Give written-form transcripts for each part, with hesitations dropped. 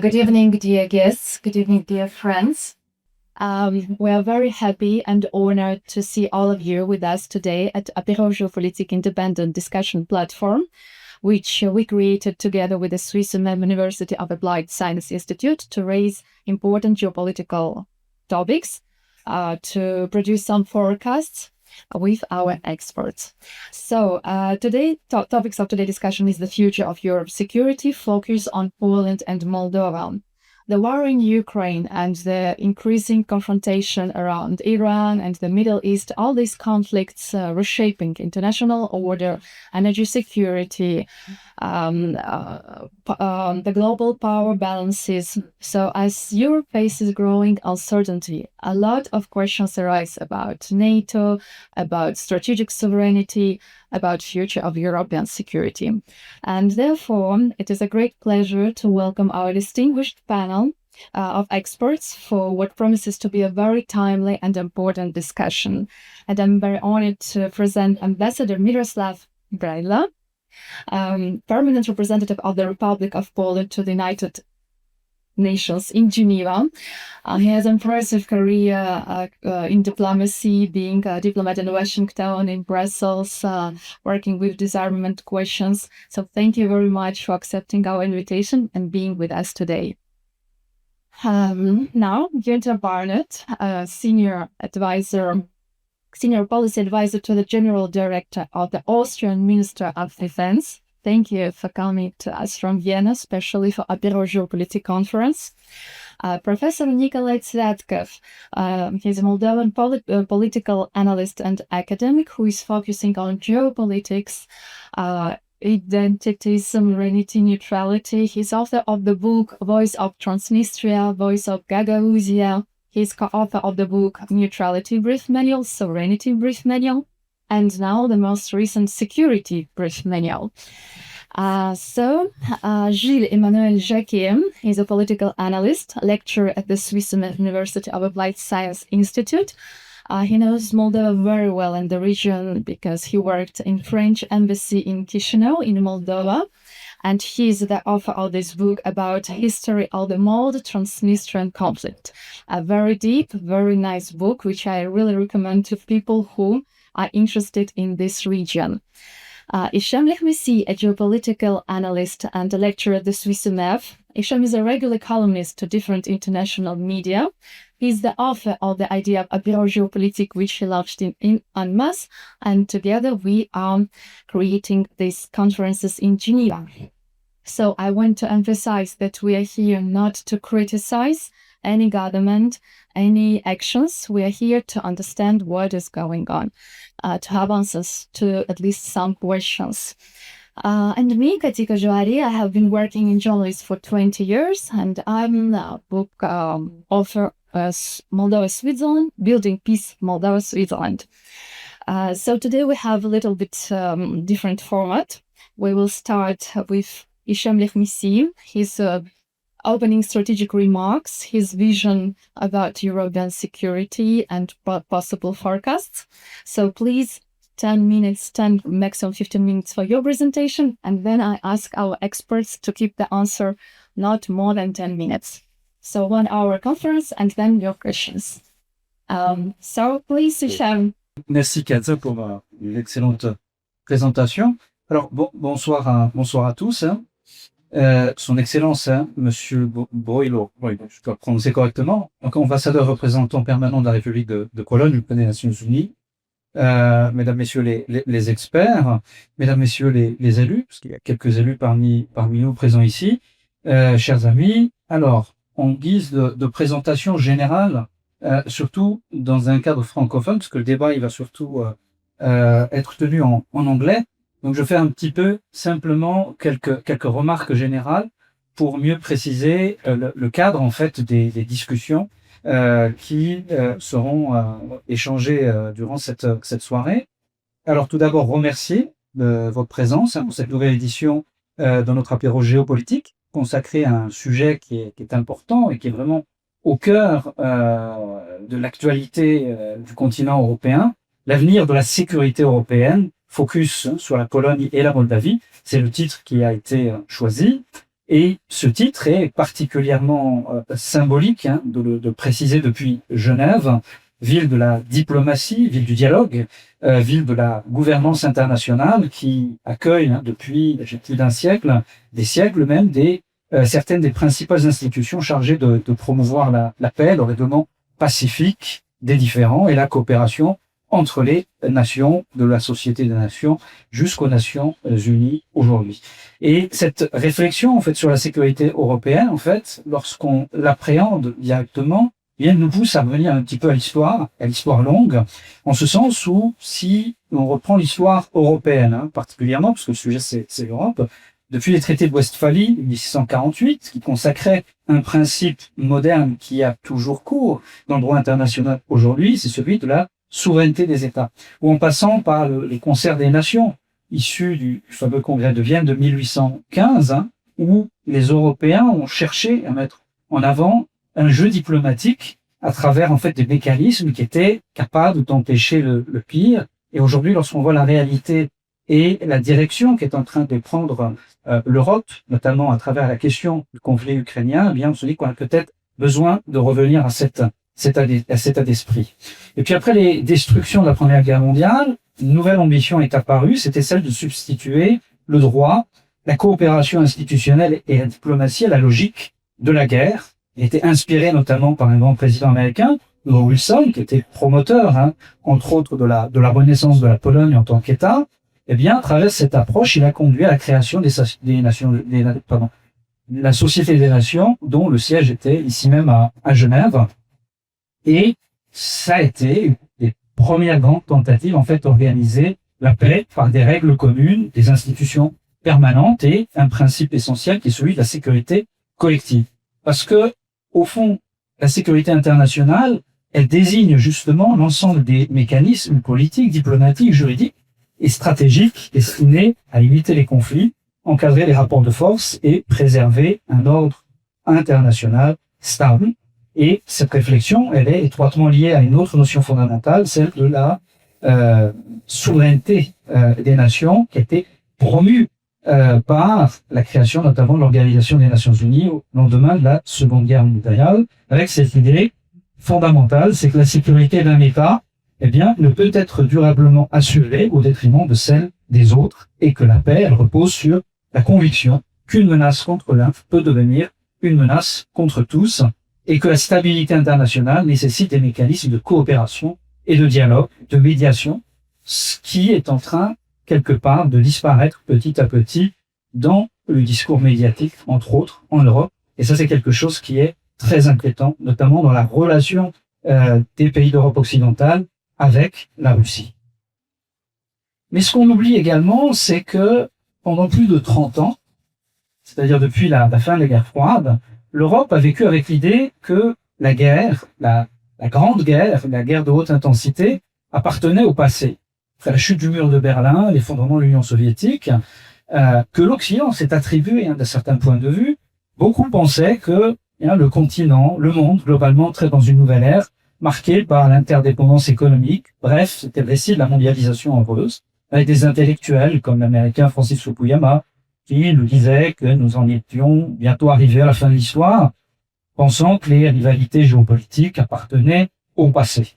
Good evening, dear guests. Good evening, dear friends. We are very happy and honored to see all of you with us today at Apéro Géopolitique independent discussion platform, which we created together with the Swiss UMEF University of Applied Science Institute to raise important geopolitical topics, to produce some forecasts with our experts. So topics of today's discussion is the future of Europe's security, focus on Poland and Moldova. The war in Ukraine and the increasing confrontation around Iran and the Middle East, all these conflicts reshaping international order, energy security, the global power balances. So as Europe faces growing uncertainty, a lot of questions arise about NATO, about strategic sovereignty, about future of European security. And therefore, it is a great pleasure to welcome our distinguished panel of experts for what promises to be a very timely and important discussion. And I'm very honored to present Ambassador Mirosław Broiło, permanent representative of the Republic of Poland to the United Nations in Geneva. He has an impressive career in diplomacy, being a diplomat in Washington, in Brussels, working with disarmament questions. So thank you very much for accepting our invitation and being with us today. Now, Günther Barnet, senior policy advisor to the General Director of the Austrian Minister of Defense. Thank you for coming to us from Vienna, especially for Apéro Géopolitique conference. Professor Nicloai Tveatcov, he's a Moldovan political analyst and academic who is focusing on geopolitics, identity, sovereignty, neutrality. He's author of the book Voice of Transnistria, Voice of Gagauzia. He's co-author of the book Neutrality Brief Manual, Sovereignty Brief Manual, and now the most recent Security Brief Manual. Gilles-Emmanuel Jacquet is a political analyst, lecturer at the Swiss UMEF University of Applied Science Institute. He knows Moldova very well in the region because he worked in French embassy in Chisinau in Moldova. And he is the author of this book about history of the Transnistrian conflict. A very deep, very nice book, which I really recommend to people who are interested in this region. Hicham Lehmisi, a geopolitical analyst and a lecturer at the Swiss UMEF. Hicham is a regular columnist to different international media. He's the author of the idea of Apéro Géopolitique, which he launched in en masse, and together we are creating these conferences in Geneva. So I want to emphasize that we are here not to criticize any government, any actions. We are here to understand what is going on, to have answers to at least some questions. And me, Katika Joari, I have been working in journalism for 20 years, and I'm a book author as Moldova, Switzerland, Building Peace, Moldova, Switzerland. So today we have a little bit different format. We will start with Hicham Lehmisi, his opening strategic remarks, his vision about European security and possible forecasts. So please, 10 minutes, maximum 15 minutes for your presentation, and then I ask our experts to keep the answer not more than 10 minutes. So 1 hour conference and then your questions. So please, Hicham. Merci Katia pour l'excellente présentation. Alors bonsoir à tous. Son Excellence, Monsieur Broiło, je dois prononcer correctement, donc ambassadeur représentant permanent de la République de Pologne auprès des Nations Unies. Mesdames, Messieurs les experts, Mesdames, Messieurs les élus, parce qu'il y a quelques élus parmi nous présents ici, chers amis. Alors, en guise de présentation générale, surtout dans un cadre francophone, parce que le débat il va surtout être tenu en anglais. Donc je fais un petit peu simplement quelques remarques générales pour mieux préciser le cadre en fait des discussions qui seront échangées durant cette soirée. Alors tout d'abord remercier votre présence pour cette nouvelle édition de notre apéro géopolitique consacré à un sujet qui est important et qui est vraiment au cœur de l'actualité du continent européen, l'avenir de la sécurité européenne, focus sur la Pologne et la Moldavie. C'est le titre qui a été choisi. Et ce titre est particulièrement symbolique de le préciser depuis Genève, ville de la diplomatie, ville du dialogue, ville de la gouvernance internationale qui accueille depuis plus d'un siècle, des siècles même, certaines des principales institutions chargées de promouvoir la paix, le règlement pacifique des différends et la coopération entre les nations, de la Société des Nations jusqu'aux Nations Unies aujourd'hui. Et cette réflexion, en fait, sur la sécurité européenne, en fait, lorsqu'on l'appréhende directement, bien, nous pousse à revenir un petit peu à l'histoire longue, en ce sens où, si on reprend l'histoire européenne, particulièrement, parce que le sujet c'est l'Europe, depuis les traités de Westphalie, 1648, qui consacraient un principe moderne qui a toujours cours dans le droit international aujourd'hui, c'est celui de la souveraineté des États, ou en passant par les concerts des nations, issus du fameux congrès de Vienne de 1815, où les Européens ont cherché à mettre en avant un jeu diplomatique à travers en fait des mécanismes qui étaient capables d'empêcher le pire. Et aujourd'hui, lorsqu'on voit la réalité et la direction qu'est en train de prendre l'Europe, notamment à travers la question du conflit ukrainien, eh bien, on se dit qu'on a peut-être besoin de revenir à cet état d'esprit. Et puis après les destructions de la Première Guerre mondiale, une nouvelle ambition est apparue, c'était celle de substituer le droit, la coopération institutionnelle et la diplomatie à la logique de la guerre. Il était inspiré notamment par un grand président américain, Wilson, qui était promoteur, entre autres, de la renaissance de la Pologne en tant qu'État. Eh bien, à travers cette approche, il a conduit à la création la Société des Nations, dont le siège était ici même à Genève. Et ça a été les premières grandes tentatives, en fait, d'organiser la paix par des règles communes, des institutions permanentes et un principe essentiel qui est celui de la sécurité collective. Parce que, au fond, la sécurité internationale, elle désigne justement l'ensemble des mécanismes politiques, diplomatiques, juridiques et stratégiques destinés à éviter les conflits, encadrer les rapports de force et préserver un ordre international stable. Et cette réflexion, elle est étroitement liée à une autre notion fondamentale, celle de la souveraineté des nations, qui a été promue par la création notamment de l'Organisation des Nations Unies au lendemain de la Seconde Guerre mondiale, avec cette idée fondamentale, c'est que la sécurité d'un État, eh bien, ne peut être durablement assurée au détriment de celle des autres, et que la paix, elle repose sur la conviction qu'une menace contre l'un peut devenir une menace contre tous, et que la stabilité internationale nécessite des mécanismes de coopération et de dialogue, de médiation, ce qui est en train, quelque part, de disparaître petit à petit dans le discours médiatique, entre autres, en Europe. Et ça, c'est quelque chose qui est très inquiétant, notamment dans la relation des pays d'Europe occidentale avec la Russie. Mais ce qu'on oublie également, c'est que pendant plus de 30 ans, c'est-à-dire depuis la fin de la guerre froide, l'Europe a vécu avec l'idée que la guerre, la grande guerre, la guerre de haute intensité, appartenait au passé. Après la chute du mur de Berlin, l'effondrement de l'Union soviétique, que l'Occident s'est attribué d'un certain point de vue. Beaucoup pensaient que le continent, le monde, globalement, entrait dans une nouvelle ère, marquée par l'interdépendance économique. Bref, c'était le récit de la mondialisation heureuse, avec des intellectuels comme l'américain Francis Fukuyama, qui nous disait que nous en étions bientôt arrivés à la fin de l'histoire, pensant que les rivalités géopolitiques appartenaient au passé.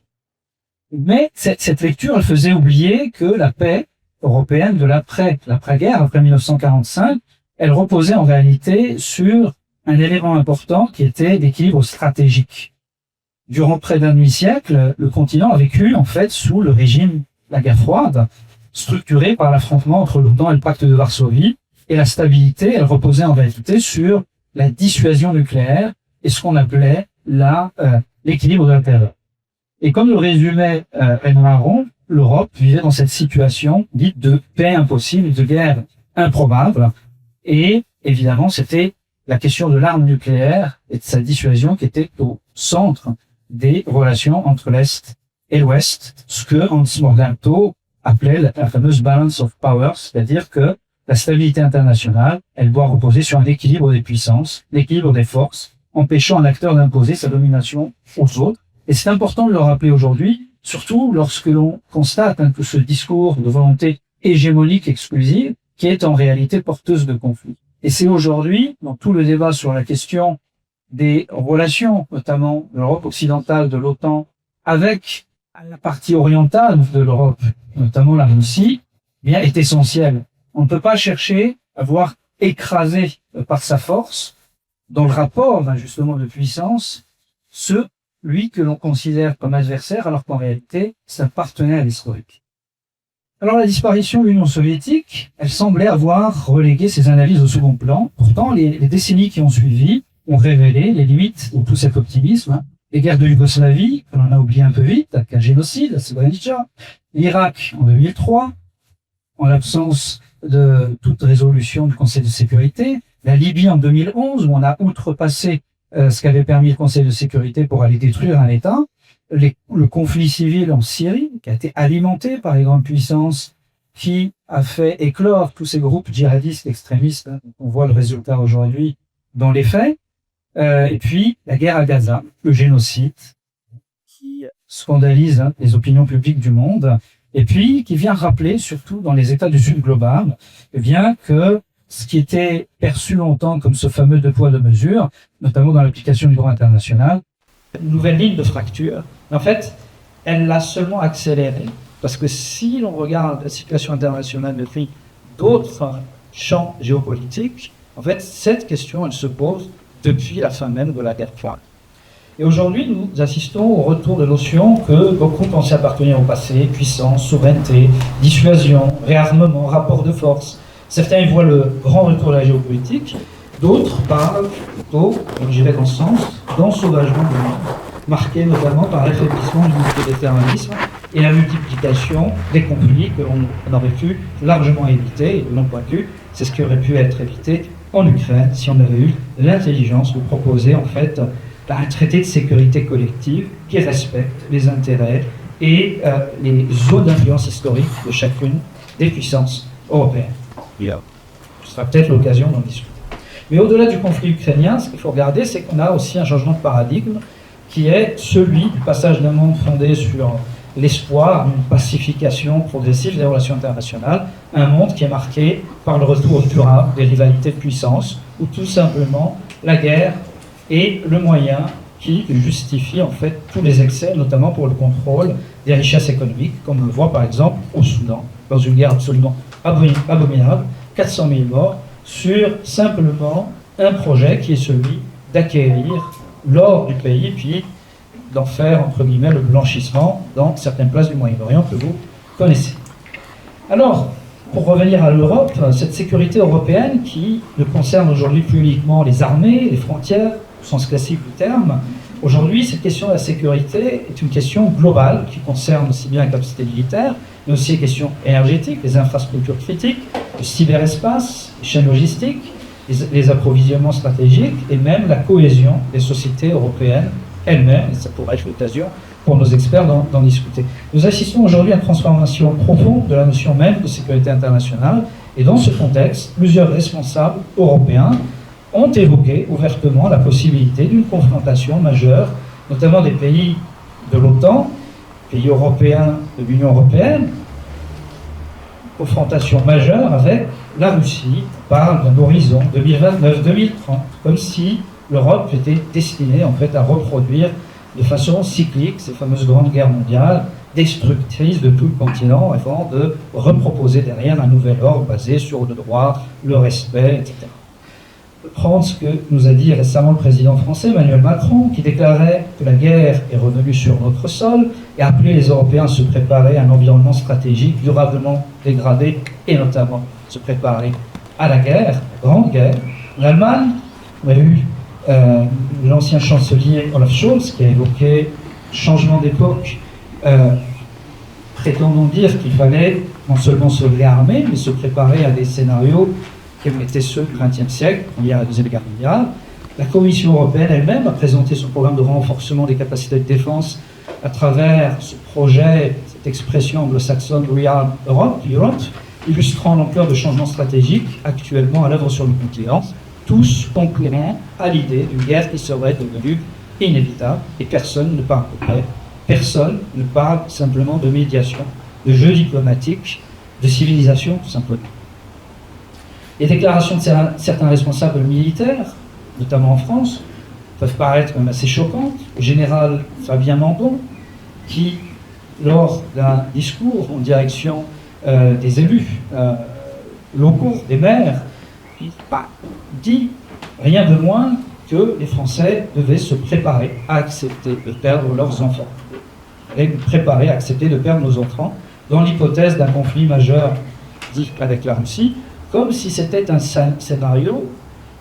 Mais cette lecture, elle faisait oublier que la paix européenne de l'après-guerre, après 1945, elle reposait en réalité sur un élément important qui était l'équilibre stratégique. Durant près d'un demi-siècle, le continent a vécu en fait sous le régime de la guerre froide, structuré par l'affrontement entre l'OTAN et le pacte de Varsovie, et la stabilité, elle reposait en réalité sur la dissuasion nucléaire et ce qu'on appelait l'équilibre de la terreur. Et comme le résumait Raymond Aron, l'Europe vivait dans cette situation dite de paix impossible, de guerre improbable. Et évidemment, c'était la question de l'arme nucléaire et de sa dissuasion qui était au centre des relations entre l'Est et l'Ouest, ce que Hans Morgenthau appelait la fameuse balance of power, c'est-à-dire que la stabilité internationale, elle doit reposer sur un équilibre des puissances, l'équilibre des forces, empêchant un acteur d'imposer sa domination aux autres. Et c'est important de le rappeler aujourd'hui, surtout lorsque l'on constate que ce discours de volonté hégémonique exclusive, qui est en réalité porteuse de conflits. Et c'est aujourd'hui, dans tout le débat sur la question des relations, notamment de l'Europe occidentale, de l'OTAN, avec la partie orientale de l'Europe, notamment la Russie, bien, est essentiel. On ne peut pas chercher à voir écraser par sa force, dans le rapport, justement, de puissance, celui que l'on considère comme adversaire, alors qu'en réalité, c'est un partenaire historique. Alors, la disparition de l'Union soviétique, elle semblait avoir relégué ses analyses au second plan. Pourtant, les décennies qui ont suivi ont révélé les limites de tout cet optimisme. Les guerres de Yougoslavie, que l'on a oublié un peu vite, avec un génocide, la Srebrenica, l'Irak en 2003, en l'absence de toute résolution du Conseil de sécurité, la Libye en 2011, où on a outrepassé ce qu'avait permis le Conseil de sécurité pour aller détruire un État, le conflit civil en Syrie, qui a été alimenté par les grandes puissances, qui a fait éclore tous ces groupes djihadistes extrémistes. On voit le résultat aujourd'hui dans les faits. Et puis, la guerre à Gaza, le génocide, qui scandalise les opinions publiques du monde, et puis qui vient rappeler, surtout dans les États du Sud global, eh bien que ce qui était perçu longtemps comme ce fameux deux poids deux mesures, notamment dans l'application du droit international, une nouvelle ligne de fracture, en fait, elle l'a seulement accélérée. Parce que si l'on regarde la situation internationale depuis d'autres champs géopolitiques, en fait, cette question, elle se pose depuis la fin même de la guerre froide. Et aujourd'hui, nous assistons au retour de notions que beaucoup pensaient appartenir au passé: puissance, souveraineté, dissuasion, réarmement, rapport de force. Certains y voient le grand retour de la géopolitique, d'autres parlent plutôt, et j'y vais dans ce sens, d'ensauvagement du monde, marqué notamment par l'affaiblissement du multilatéralisme et la multiplication des conflits que l'on aurait pu largement éviter. Et de mon point de vue, c'est ce qui aurait pu être évité en Ukraine si on avait eu l'intelligence de proposer en fait un traité de sécurité collective qui respecte les intérêts et les zones d'influence historique de chacune des puissances européennes. Ce sera peut-être l'occasion d'en discuter. Mais au-delà du conflit ukrainien, ce qu'il faut regarder, c'est qu'on a aussi un changement de paradigme qui est celui du passage d'un monde fondé sur l'espoir d'une pacification progressive des relations internationales, un monde qui est marqué par le retour durable des rivalités de puissance, où tout simplement la guerre est le moyen qui justifie en fait tous les excès, notamment pour le contrôle des richesses économiques, comme on le voit par exemple au Soudan, dans une guerre absolument abominable, 400 000 morts, sur simplement un projet qui est celui d'acquérir l'or du pays, puis d'en faire, entre guillemets, le blanchissement dans certaines places du Moyen-Orient que vous connaissez. Alors, pour revenir à l'Europe, cette sécurité européenne qui ne concerne aujourd'hui plus uniquement les armées, les frontières, au sens classique du terme, aujourd'hui, cette question de la sécurité est une question globale qui concerne aussi bien la capacité militaire, mais aussi les questions énergétiques, les infrastructures critiques, le cyberespace, les chaînes logistiques, les approvisionnements stratégiques et même la cohésion des sociétés européennes elles-mêmes, et ça pourrait être l'occasion pour nos experts d'en discuter. Nous assistons aujourd'hui à une transformation profonde de la notion même de sécurité internationale, et dans ce contexte, plusieurs responsables européens ont évoqué ouvertement la possibilité d'une confrontation majeure, notamment des pays de l'OTAN, pays européens de l'Union européenne, confrontation majeure avec la Russie. On parle d'un horizon 2029-2030, comme si l'Europe était destinée en fait à reproduire de façon cyclique ces fameuses grandes guerres mondiales, destructrices de tout le continent, avant de reproposer derrière un nouvel ordre basé sur le droit, le respect, etc. Prendre ce que nous a dit récemment le président français Emmanuel Macron, qui déclarait que la guerre est revenue sur notre sol et appelait les Européens à se préparer à un environnement stratégique durablement dégradé et notamment se préparer à la guerre, la grande guerre. En Allemagne, on a eu l'ancien chancelier Olaf Scholz qui a évoqué changement d'époque, prétendant dire qu'il fallait non seulement se réarmer, mais se préparer à des scénarios qui étaient ceux du XXe siècle, liés à la Deuxième Guerre mondiale. La Commission européenne elle-même a présenté son programme de renforcement des capacités de défense à travers ce projet, cette expression anglo-saxonne rearm Europe, illustrant l'ampleur de changements stratégiques actuellement à l'œuvre sur le continent, tous concurrents à l'idée d'une guerre qui serait devenue inévitable, et personne ne parle de paix, personne ne parle simplement de médiation, de jeu diplomatique, de civilisation tout simplement. Les déclarations de certains responsables militaires, notamment en France, peuvent paraître même assez choquantes. Le général Fabien Mandon, qui, lors d'un discours en direction des élus locaux, des maires, dit rien de moins que les Français devaient se préparer à accepter de perdre leurs enfants. Et préparer à accepter de perdre nos enfants dans l'hypothèse d'un conflit majeur dit avec la Russie, comme si c'était un scénario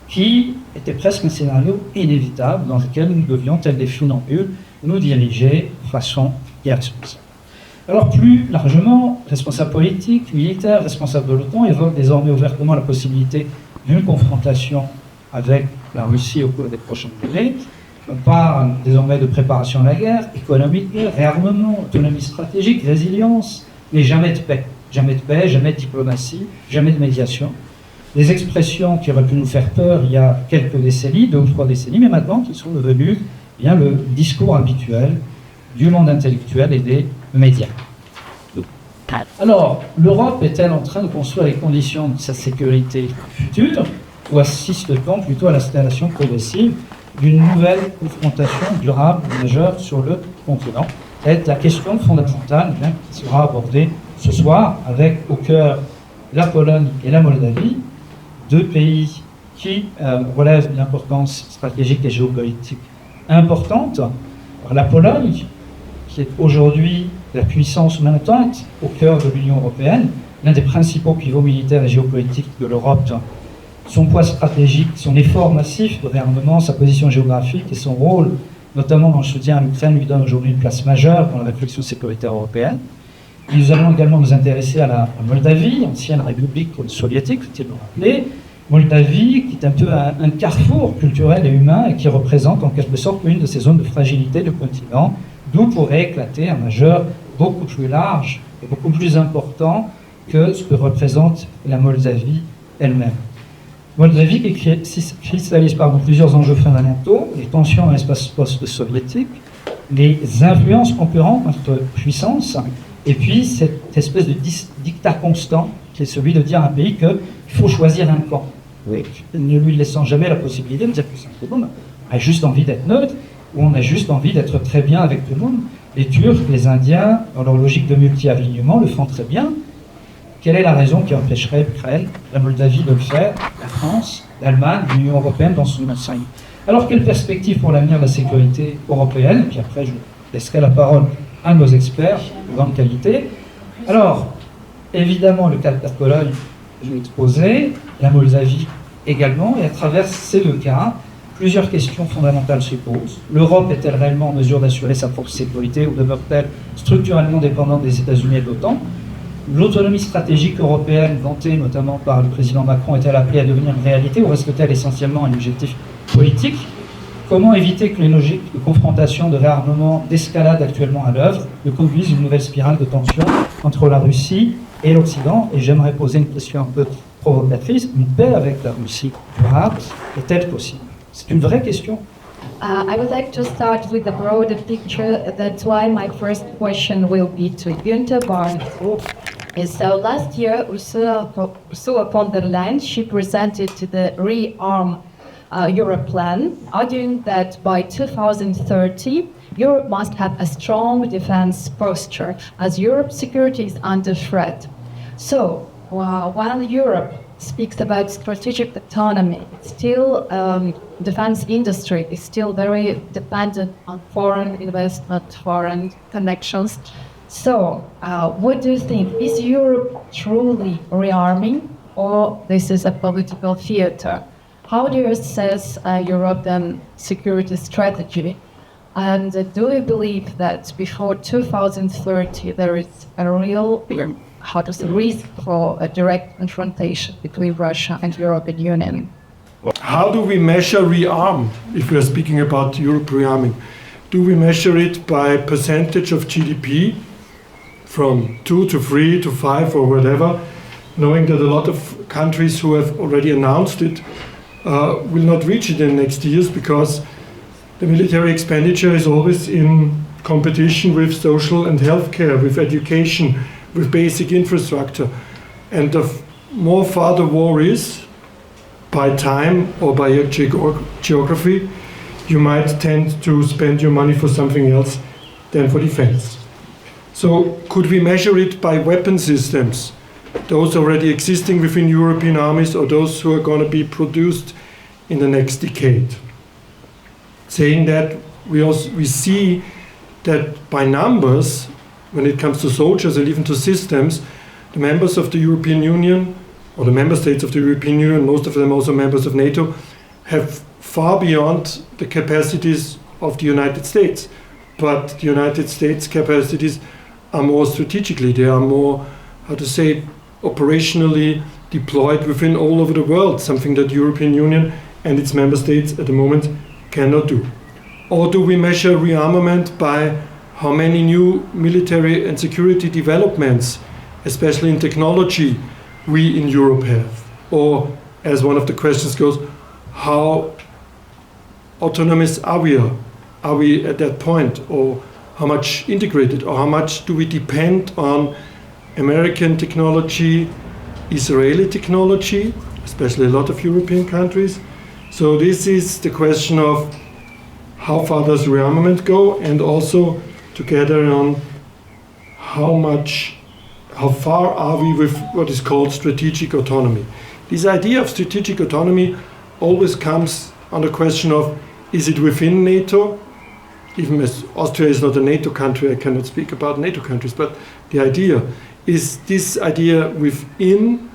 qui était presque un scénario inévitable dans lequel nous devions, tels des funambules, nous diriger de façon irresponsable. Alors plus largement, responsables politiques, militaires, responsables de l'OTAN évoquent désormais ouvertement la possibilité d'une confrontation avec la Russie au cours des prochaines années. On parle désormais de préparation à la guerre, économique, réarmement, autonomie stratégique, résilience, mais jamais de paix. Jamais de paix, jamais de diplomatie, jamais de médiation. Des expressions qui auraient pu nous faire peur il y a quelques décennies, 2 ou 3 décennies, mais maintenant qui sont devenues bien le discours habituel du monde intellectuel et des médias. Alors, l'Europe est-elle en train de construire les conditions de sa sécurité future, ou assiste-t-on plutôt à l'installation progressive d'une nouvelle confrontation durable majeure sur le continent? C'est la question fondamentale qui sera abordée ce soir, avec au cœur la Pologne et la Moldavie, 2 pays qui relèvent d'une importance stratégique et géopolitique importante. Alors, la Pologne, qui est aujourd'hui la puissance montante au cœur de l'Union européenne, l'un des principaux pivots militaires et géopolitiques de l'Europe, son poids stratégique, son effort massif de réarmement, sa position géographique et son rôle, notamment dans le soutien à l'Ukraine, lui donne aujourd'hui une place majeure dans la réflexion sécuritaire européenne. Et nous allons également nous intéresser à la Moldavie, ancienne république soviétique, faut-il le rappeler. Moldavie, qui est un peu un carrefour culturel et humain et qui représente en quelque sorte une de ces zones de fragilité du continent, d'où pourrait éclater un majeur beaucoup plus large et beaucoup plus important que ce que représente la Moldavie elle-même. Moldavie qui cristallise plusieurs enjeux fondamentaux, les tensions dans l'espace post-soviétique, les influences concurrentes entre puissances, et puis cette espèce de dictat constant qui est celui de dire à un pays qu'il faut choisir un camp, ne lui laissant jamais la possibilité de dire tout simplement on a juste envie d'être neutre, ou on a juste envie d'être très bien avec tout le monde. Les Turcs, les Indiens, dans leur logique de multi-alignement, le font très bien. Quelle est la raison qui empêcherait l'Ukraine, la Moldavie de le faire, la France, l'Allemagne, l'Union européenne dans son ensemble? Alors, quelle perspective pour l'avenir de la sécurité européenne? Puis après, je laisserai la parole à nos experts de grande qualité. Alors, évidemment, le cas de la Pologne, je l'ai exposé, la Moldavie également, et à travers ces 2 cas, plusieurs questions fondamentales se posent. L'Europe est-elle réellement en mesure d'assurer sa propre sécurité ou demeure-t-elle structurellement dépendante des États-Unis et de l'OTAN? L'autonomie stratégique européenne, vantée notamment par le président Macron, est-elle appelée à devenir une réalité ou reste-t-elle essentiellement un objectif politique? Comment éviter que les logiques de confrontation, de réarmement, d'escalade actuellement à l'œuvre ne conduisent une nouvelle spirale de tension entre la Russie et l'Occident? Et j'aimerais poser une question un peu provocatrice. Une paix avec la Russie durable est-elle possible? C'est une vraie question. I would like to start with the broader picture. That's why my first question will be to Günther Barnet. So last year, Ursula von der Leyen, she presented the rearm Europe plan, arguing that by 2030, Europe must have a strong defense posture as Europe's security is under threat. So while Europe speaks about strategic autonomy, still defense industry is still very dependent on foreign investment, foreign connections. So what do you think? Is Europe truly rearming, or this is a political theater? How do you assess European security strategy? And do you believe that before 2030 there is a real risk for a direct confrontation between Russia and the European Union? How do we measure rearm, if we are speaking about Europe rearming? Do we measure it by percentage of GDP, from 2 to 3 to 5 or whatever, knowing that a lot of countries who have already announced it will not reach it in the next years because the military expenditure is always in competition with social and healthcare, with education, with basic infrastructure. And the more far the war is, by time or by your geography, you might tend to spend your money for something else than for defense. So could we measure it by weapon systems, those already existing within European armies or those who are going to be produced in the next decade? Saying that, we see that by numbers, when it comes to soldiers and even to systems, the members of the European Union, or the member states of the European Union, most of them also members of NATO, have far beyond the capacities of the United States. But the United States capacities are more strategically, they are more, how to say, operationally deployed within all over the world, something that the European Union and its member states at the moment cannot do. Or do we measure rearmament by how many new military and security developments, especially in technology, we in Europe have? Or, as one of the questions goes, how autonomous are we? Are we at that point? Or how much integrated? Or how much do we depend on American technology, Israeli technology, especially a lot of European countries? So this is the question of how far does rearmament go, and also together on how far are we with what is called strategic autonomy. This idea of strategic autonomy always comes on the question of, is it within NATO? Even as Austria is not a NATO country, I cannot speak about NATO countries, but the idea, is this idea within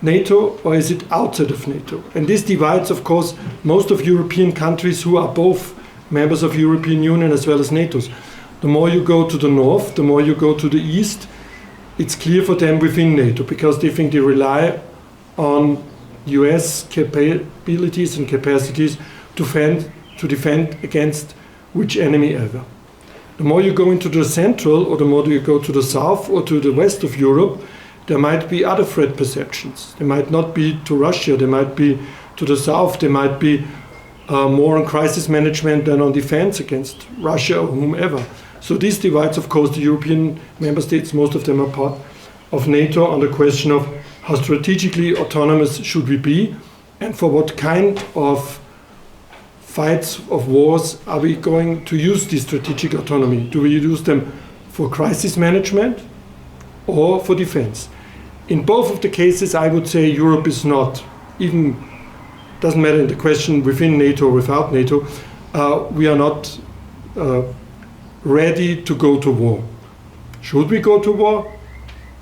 NATO or is it outside of NATO? And this divides, of course, most of European countries who are both members of European Union as well as NATO's. The more you go to the north, the more you go to the east, it's clear for them within NATO because they think they rely on US capabilities and capacities to defend against which enemy ever. The more you go into the central, or the more you go to the south or to the west of Europe, there might be other threat perceptions. They might not be to Russia, they might be to the south, they might be more on crisis management than on defense against Russia or whomever. So this divides, of course, the European member states, most of them are part of NATO, on the question of how strategically autonomous should we be, and for what kind of fights, of wars, are we going to use this strategic autonomy? Do we use them for crisis management or for defense? In both of the cases, I would say Europe is not, even doesn't matter in the question within NATO or without NATO, we are not ready to go to war. Should we go to war?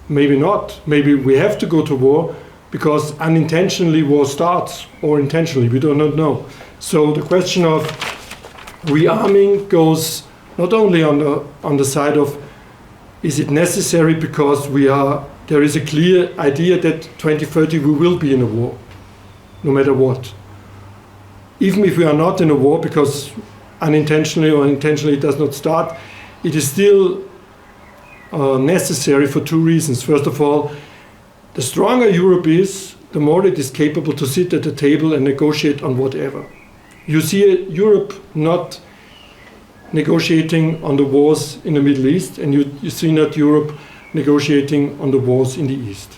Maybe not. Maybe we have to go to war because unintentionally war starts, or intentionally, we do not know. So the question of rearming goes not only on the side of, is it necessary because there is a clear idea that 2030 we will be in a war, no matter what. Even if we are not in a war, because unintentionally or intentionally it does not start, it is still necessary for two reasons. First of all, the stronger Europe is, the more it is capable to sit at the table and negotiate on whatever. You see Europe not negotiating on the wars in the Middle East, and you see not Europe negotiating on the wars in the East.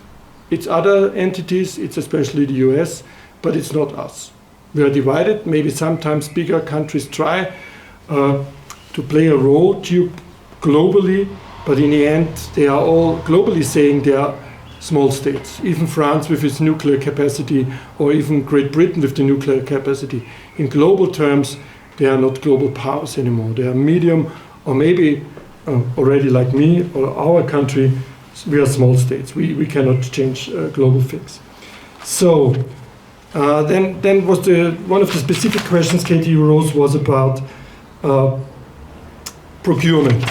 It's other entities, it's especially the US, but it's not us. We are divided. Maybe sometimes bigger countries try to play a role globally, but in the end they are all globally saying they are small states. Even France with its nuclear capacity, or even Great Britain with the nuclear capacity. In global terms, they are not global powers anymore. They are medium, or maybe already like me or our country, we are small states. We cannot change global things. So then was one of the specific questions Katie rose was about procurement.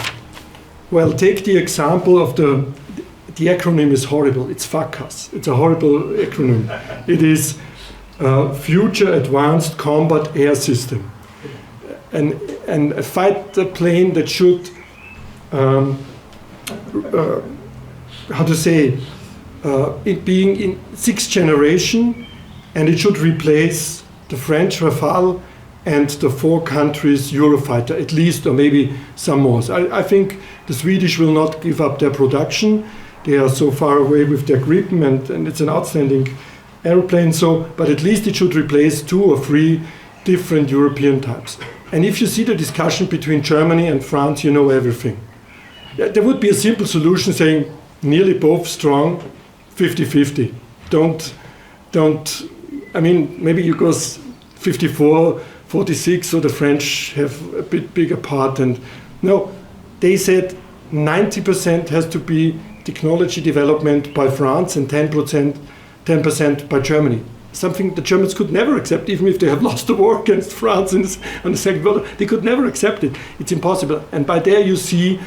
Well, take the example of the acronym is horrible. It's FACAS. It's a horrible acronym. It is Future Advanced Combat Air System. And a fighter plane that should, it being in sixth generation, and it should replace the French Rafale and the 4 countries Eurofighter, at least, or maybe some more. So I think the Swedish will not give up their production. They are so far away with their Gripen, and it's an outstanding aeroplane, so, but at least it should replace 2 or 3 different European types. And if you see the discussion between Germany and France, you know everything. There would be a simple solution saying nearly both strong, 50-50. I mean, maybe you go 54-46, so the French have a bit bigger part. And no, they said 90% has to be technology development by France and 10% by Germany. Something the Germans could never accept, even if they have lost the war against France in the Second World War. They could never accept it. It's impossible. And by there you see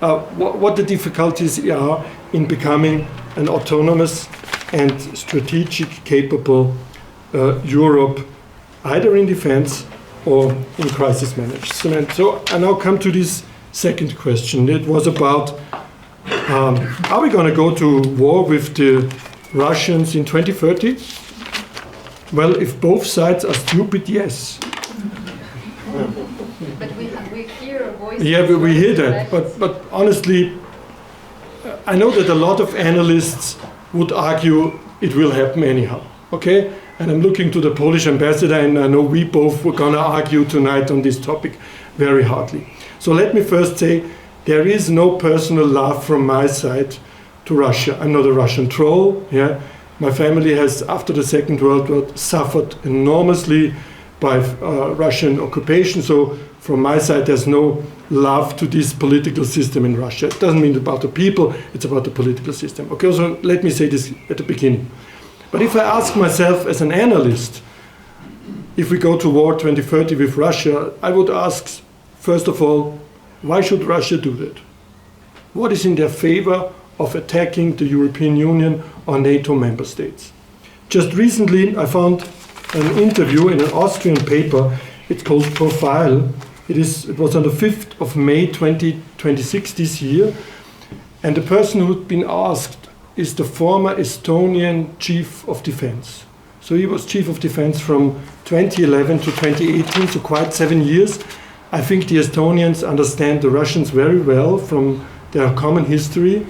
what the difficulties are in becoming an autonomous and strategic capable Europe, either in defense or in crisis management. So I now come to this second question. It was about, are we going to go to war with the Russians in 2030? Well, if both sides are stupid, yes. But we hear voices. Yeah, we hear that. But honestly, I know that a lot of analysts would argue it will happen anyhow. Okay? And I'm looking to the Polish ambassador, and I know we both were going to argue tonight on this topic very hardly. So let me first say, there is no personal love from my side to Russia. I'm not a Russian troll. Yeah? My family has, after the Second World War, suffered enormously by Russian occupation. So from my side, there's no love to this political system in Russia. It doesn't mean about the people, it's about the political system. Okay, so let me say this at the beginning. But if I ask myself as an analyst, if we go to war 2030 with Russia, I would ask, first of all, why should Russia do that? What is in their favor of attacking the European Union or NATO member states? Just recently, I found an interview in an Austrian paper. It's called Profile. It was on the 5th of May 2026 this year. And the person who'd been asked is the former Estonian Chief of Defense. So he was Chief of Defense from 2011 to 2018, so quite 7 years. I think the Estonians understand the Russians very well from their common history.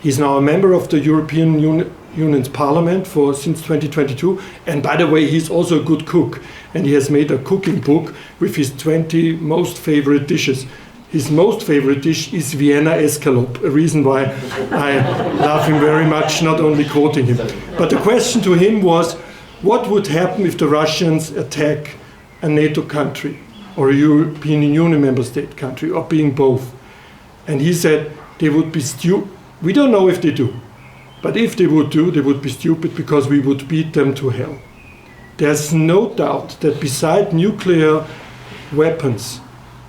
He's now a member of the European Union's Parliament since 2022. And by the way, he's also a good cook. And he has made a cooking book with his 20 most favorite dishes. His most favorite dish is Vienna escalope, a reason why I love him very much, not only quoting him. But the question to him was, what would happen if the Russians attack a NATO country or a European Union member state country, or being both? And he said they would be stupid. We don't know if they do. But if they would do, they would be stupid because we would beat them to hell. There's no doubt that beside nuclear weapons,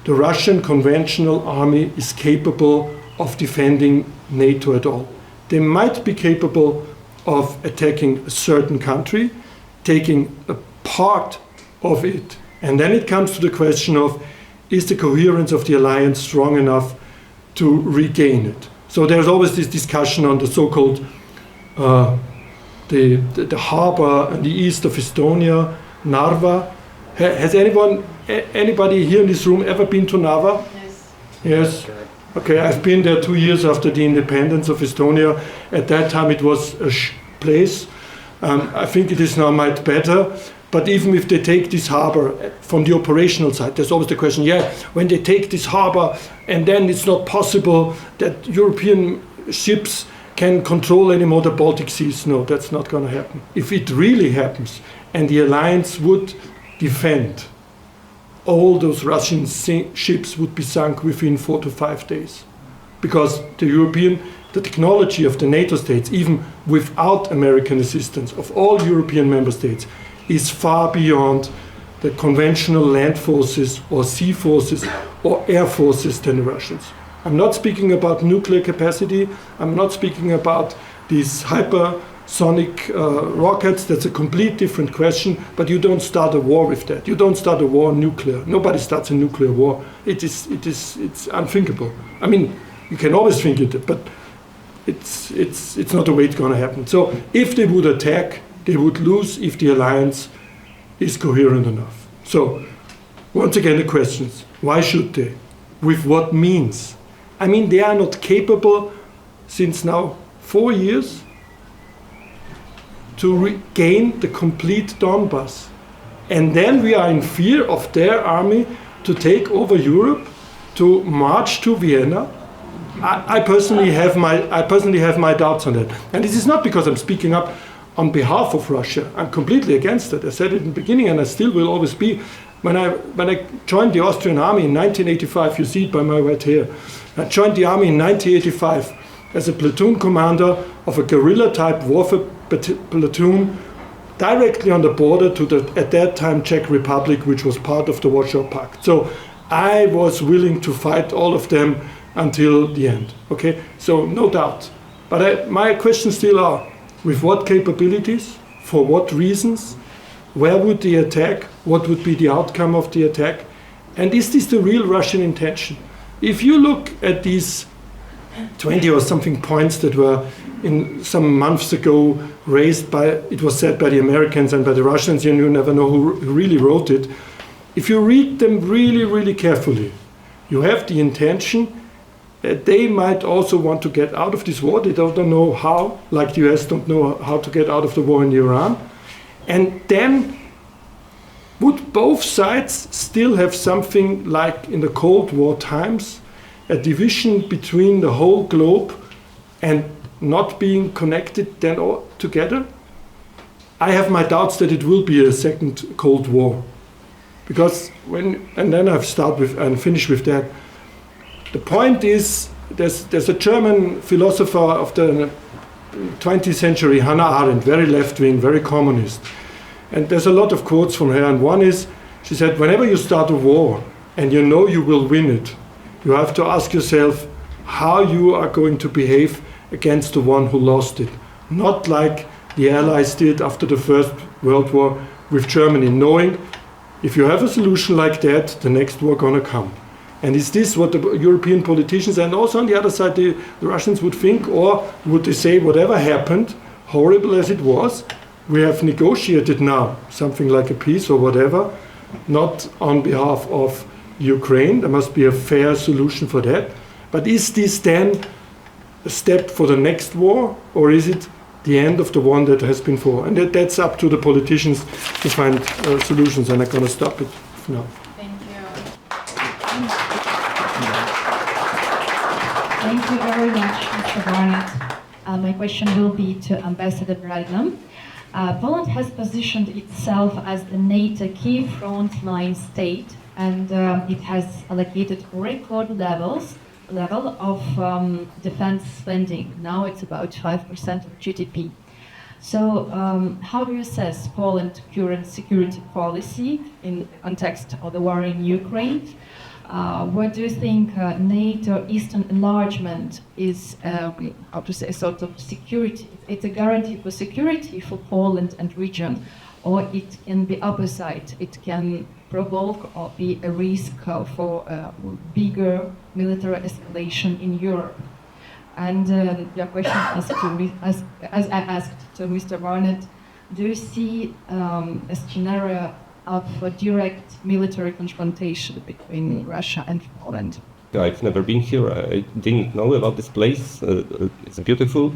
the Russian conventional army is capable of defending NATO at all. They might be capable of attacking a certain country, taking a part of it. And then it comes to the question of, is the coherence of the alliance strong enough to regain it? So there's always this discussion on the so-called the harbor in the east of Estonia, Narva. Has anybody here in this room ever been to Narva? Yes. Yes. Okay, I've been there 2 years after the independence of Estonia. At that time it was a place. I think it is now much better. But even if they take this harbor from the operational side, there's always the question, when they take this harbor and then it's not possible that European ships can control anymore the Baltic seas. No, that's not going to happen. If it really happens and the alliance would defend, all those Russian ships would be sunk within 4 to 5 days. Because the technology of the NATO states, even without American assistance, of all European member states, is far beyond the conventional land forces or sea forces or air forces than the Russians. I'm not speaking about nuclear capacity. I'm not speaking about these hypersonic rockets. That's a complete different question, but you don't start a war with that. You don't start a war on nuclear. Nobody starts a nuclear war. It's unthinkable. I mean, you can always think it, but it's not the way it's going to happen. So if they would attack, they would lose if the alliance is coherent enough. So, once again, the questions. Why should they? With what means? I mean, they are not capable, since now 4 years, to regain the complete Donbass. And then we are in fear of their army to take over Europe, to march to Vienna. I personally have my doubts on that. And this is not because I'm speaking up on behalf of Russia. I'm completely against it. I said it in the beginning, and I still will always be. When I joined the Austrian army in 1985, you see it by my white hair. I joined the army in 1985 as a platoon commander of a guerrilla-type warfare platoon directly on the border to the, at that time, Czech Republic, which was part of the Warsaw Pact. So I was willing to fight all of them until the end. Okay, so no doubt. But my questions still are, with what capabilities, for what reasons, where would they attack, what would be the outcome of the attack, and is this the real Russian intention? If you look at these 20 or something points that were in some months ago raised by, it was said by the Americans and by the Russians, and you never know who really wrote it. If you read them really, really carefully, you have the intention that they might also want to get out of this war. They don't know how, like the US don't know how to get out of the war in Iran. And then would both sides still have something like in the Cold War times, a division between the whole globe and not being connected then all together? I have my doubts that it will be a second Cold War. Because and then I've start with and finish with that. The point is, there's a German philosopher of the 20th century, Hannah Arendt, very left-wing, very communist. And there's a lot of quotes from her, and one is, she said, whenever you start a war and you know you will win it, you have to ask yourself how you are going to behave against the one who lost it. Not like the Allies did after the First World War with Germany, knowing if you have a solution like that, the next war gonna come. And is this what the European politicians and also on the other side the Russians would think, or would they say whatever happened, horrible as it was, we have negotiated now something like a peace or whatever, not on behalf of Ukraine, there must be a fair solution for that. But is this then a step for the next war, or is it the end of the one that has been for? And that's up to the politicians to find solutions, and I'm going to stop it now. Thank you. Thank you very much, Mr. Barnet. My question will be to Ambassador Breitner. Poland has positioned itself as the NATO key frontline state, and it has allocated record level of defense spending. Now it's about 5% of GDP. So how do you assess Poland's current security policy in context of the war in Ukraine? What do you think NATO Eastern enlargement is, how to say, sort of security? It's a guarantee for security for Poland and region, or it can be opposite. It can provoke or be a risk for bigger military escalation in Europe. And your question as I asked to Mr. Barnet, do you see a scenario of a direct military confrontation between Russia and Poland? I've never been here. I didn't know about this place. It's beautiful.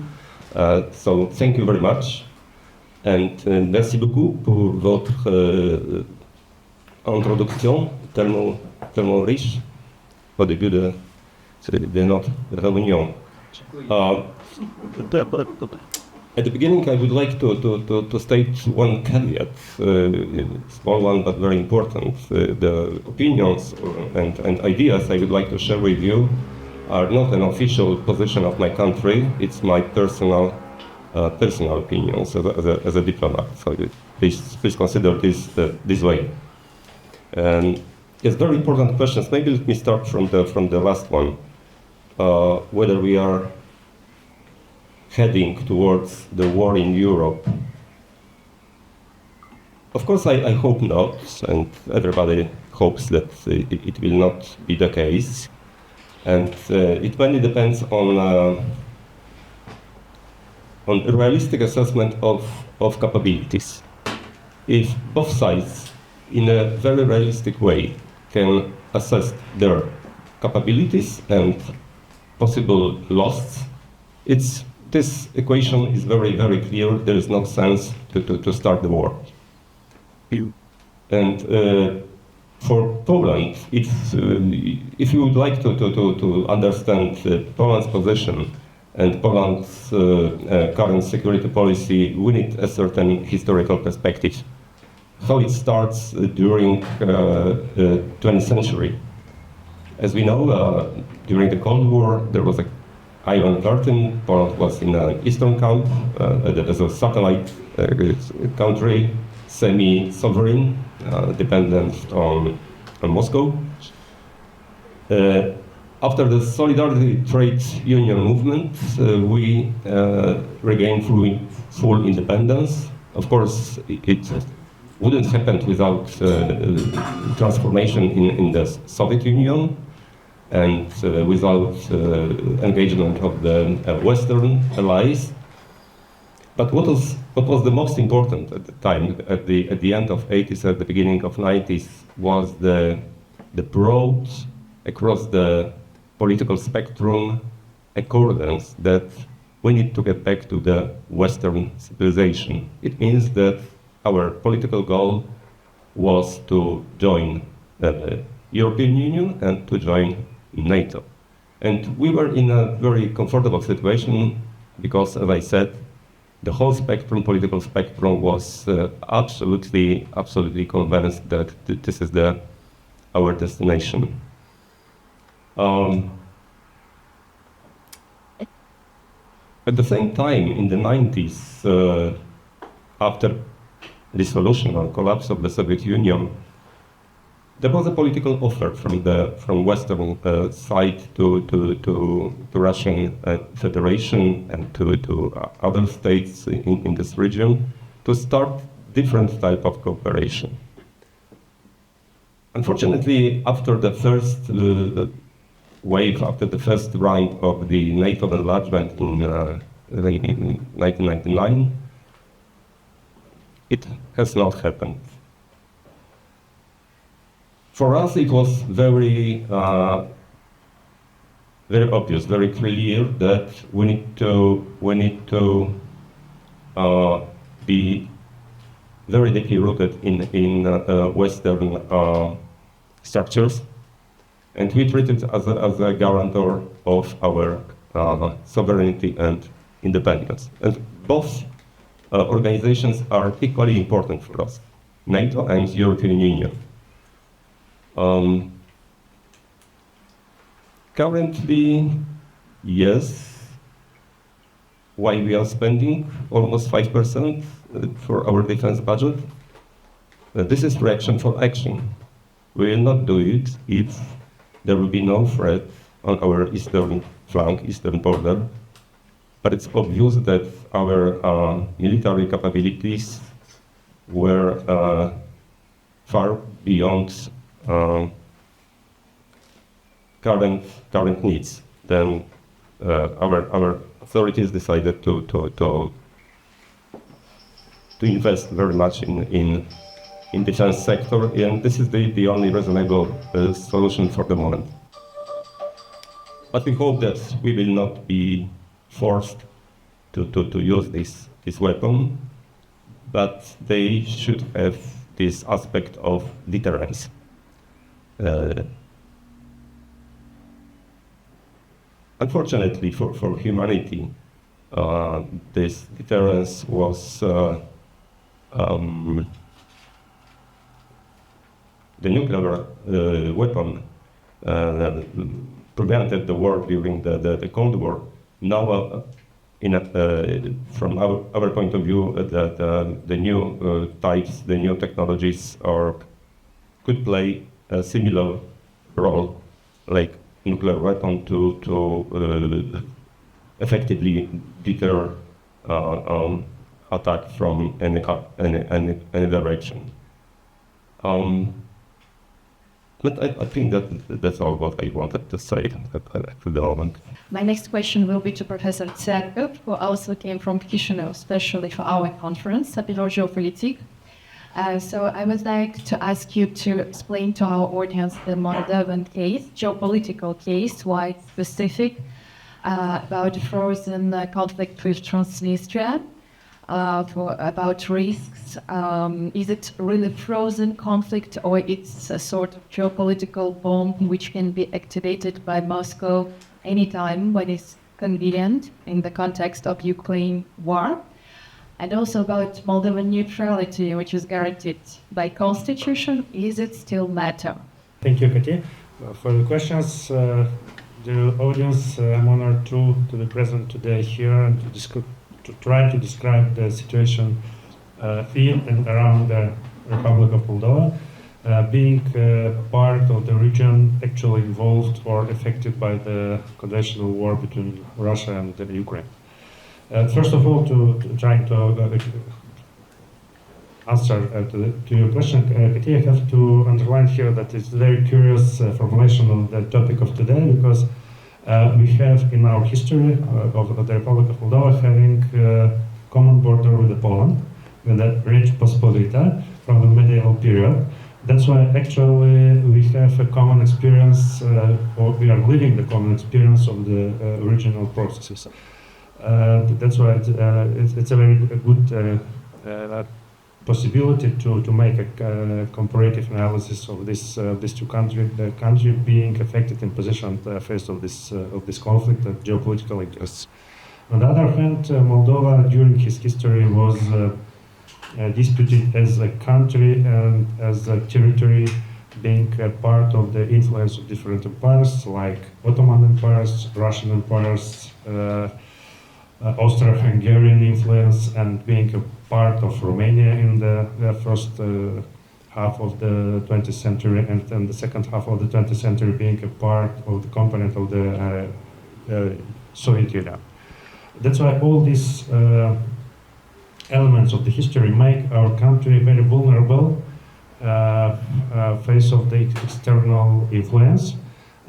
So thank you very much. And merci beaucoup pour votre introduction tellement riche au début de notre réunion. At the beginning, I would like to state one caveat, small one but very important. The opinions and ideas I would like to share with you are not an official position of my country. It's my personal opinions as a diplomat. So please consider this way. And it's very important questions. Maybe let me start from the last one. Whether we are heading towards the war in Europe. Of course, I hope not, and everybody hopes that it will not be the case. And it mainly depends on a realistic assessment of capabilities. If both sides, in a very realistic way, can assess their capabilities and possible losses, it's this equation is very, very clear. There is no sense to start the war. And for Poland, if you would like to understand Poland's position and Poland's current security policy, we need a certain historical perspective. How it starts during 20th century. As we know, during the Cold War, there was an Iron Curtain. Poland was in an eastern camp as a satellite country, semi-sovereign, dependent on Moscow. After the Solidarity Trade Union movement, we regained full independence. Of course, it wouldn't happen without transformation in the Soviet Union and without engagement of the Western allies. But what was the most important at the time, at the end of 80s, at the beginning of 90s, was the broad, across the political spectrum, accordance that we need to get back to the Western civilization. It means that our political goal was to join the European Union and to join NATO. And we were in a very comfortable situation because, as I said, the whole spectrum, political spectrum, was absolutely convinced that this is our destination. At the same time, in the 90s, after dissolution or collapse of the Soviet Union, there was a political offer from Western side to Russian Federation and to other states in this region to start different type of cooperation. Unfortunately, after the first wave, after the first round of the NATO enlargement in 1999, it has not happened. For us, it was very obvious, very clear that we need to be very deeply rooted in Western structures, and we treat it as a guarantor of our sovereignty and independence. And both organizations are equally important for us, NATO and European Union. Currently, yes, why we are spending almost 5% for our defense budget? This is reaction for action. We will not do it if there will be no threat on our eastern flank, eastern border. But it's obvious that our military capabilities were far beyond current needs. Then our authorities decided to invest very much in defense sector, and this is the only reasonable solution for the moment. But we hope that we will not be forced to use this weapon, but they should have this aspect of deterrence. Unfortunately for humanity, this deterrence was the nuclear weapon prevented the war during the Cold War. Now, from our point of view, the new types, the new technologies could play a similar role, like nuclear weapon to effectively deter attack from any direction. But I think that's all what I wanted to say at the moment. My next question will be to Professor Tveatcov, who also came from Chisinau, especially for our conference, Apéro Géopolitique. So I would like to ask you to explain to our audience the Moldovan case, geopolitical case, why it's specific, about the frozen conflict with Transnistria, about risks. Is it really frozen conflict, or it's a sort of geopolitical bomb which can be activated by Moscow anytime when it's convenient in the context of Ukraine war? And also about Moldovan neutrality, which is guaranteed by constitution. Is it still matter? Thank you, Katie, for the questions. The audience, I'm honored to be present today here and to try to describe the situation in and around the Republic of Moldova, being part of the region actually involved or affected by the conventional war between Russia and Ukraine. First of all, to try to answer to your question, Katie, I have to underline here that it's a very curious formulation of the topic of today, because we have in our history of the Republic of Moldova having common border with Poland, with the rich Pospolita from the medieval period. That's why actually we have a common experience, or we are living the common experience of the original processes. That's why it's a very good possibility to make a comparative analysis of these two countries, the country being affected in position at the face of this conflict and geopolitical interests. On the other hand, Moldova during its history was disputed as a country and as a territory, being a part of the influence of different empires like Ottoman empires, Russian empires, Austro-Hungarian influence, and being a part of Romania in the first half of the 20th century, and then the second half of the 20th century being a part of the component of the Soviet Union. That's why all these elements of the history make our country very vulnerable face of the external influence.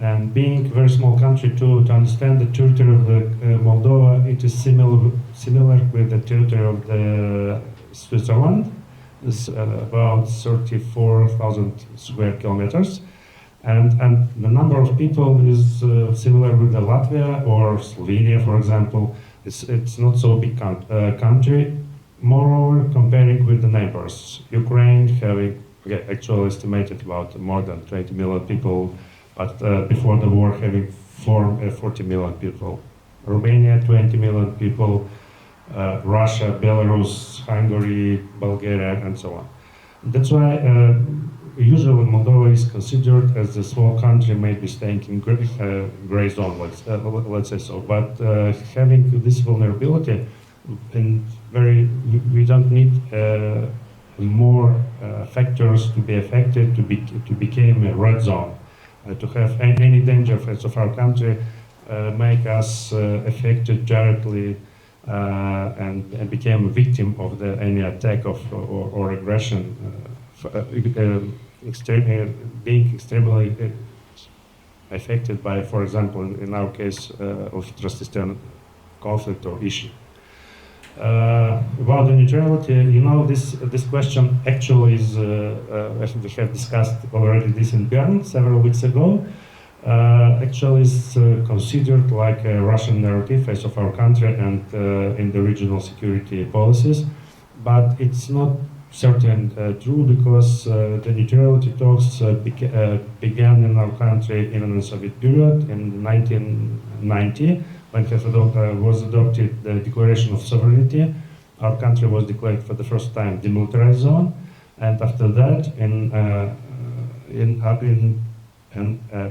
And being a very small country, to understand the territory of Moldova, it is similar with the territory of the Switzerland. It's about 34,000 square kilometers. And the number of people is similar with the Latvia or Slovenia, for example. It's not so big country. Moreover, comparing with the neighbors, Ukraine having actually estimated about more than 20 million people, but before the war having 40 million people. Romania, 20 million people, Russia, Belarus, Hungary, Bulgaria, and so on. That's why usually Moldova is considered as a small country, maybe staying in gray zone, let's say so. But having this vulnerability, we don't need more factors to be affected to become a red zone. To have any danger of our country make us affected directly and became a victim of any attack or aggression, being extremely affected by, for example, in our case, of Transnistrian conflict or issue. About the neutrality, this question actually is, as we have discussed already this in Bern several weeks ago, actually is considered like a Russian narrative face of our country and in the regional security policies, but it's not certain true, because the neutrality talks began in our country in the Soviet period in 1990. When was adopted the Declaration of Sovereignty, our country was declared for the first time demilitarized zone, and after that,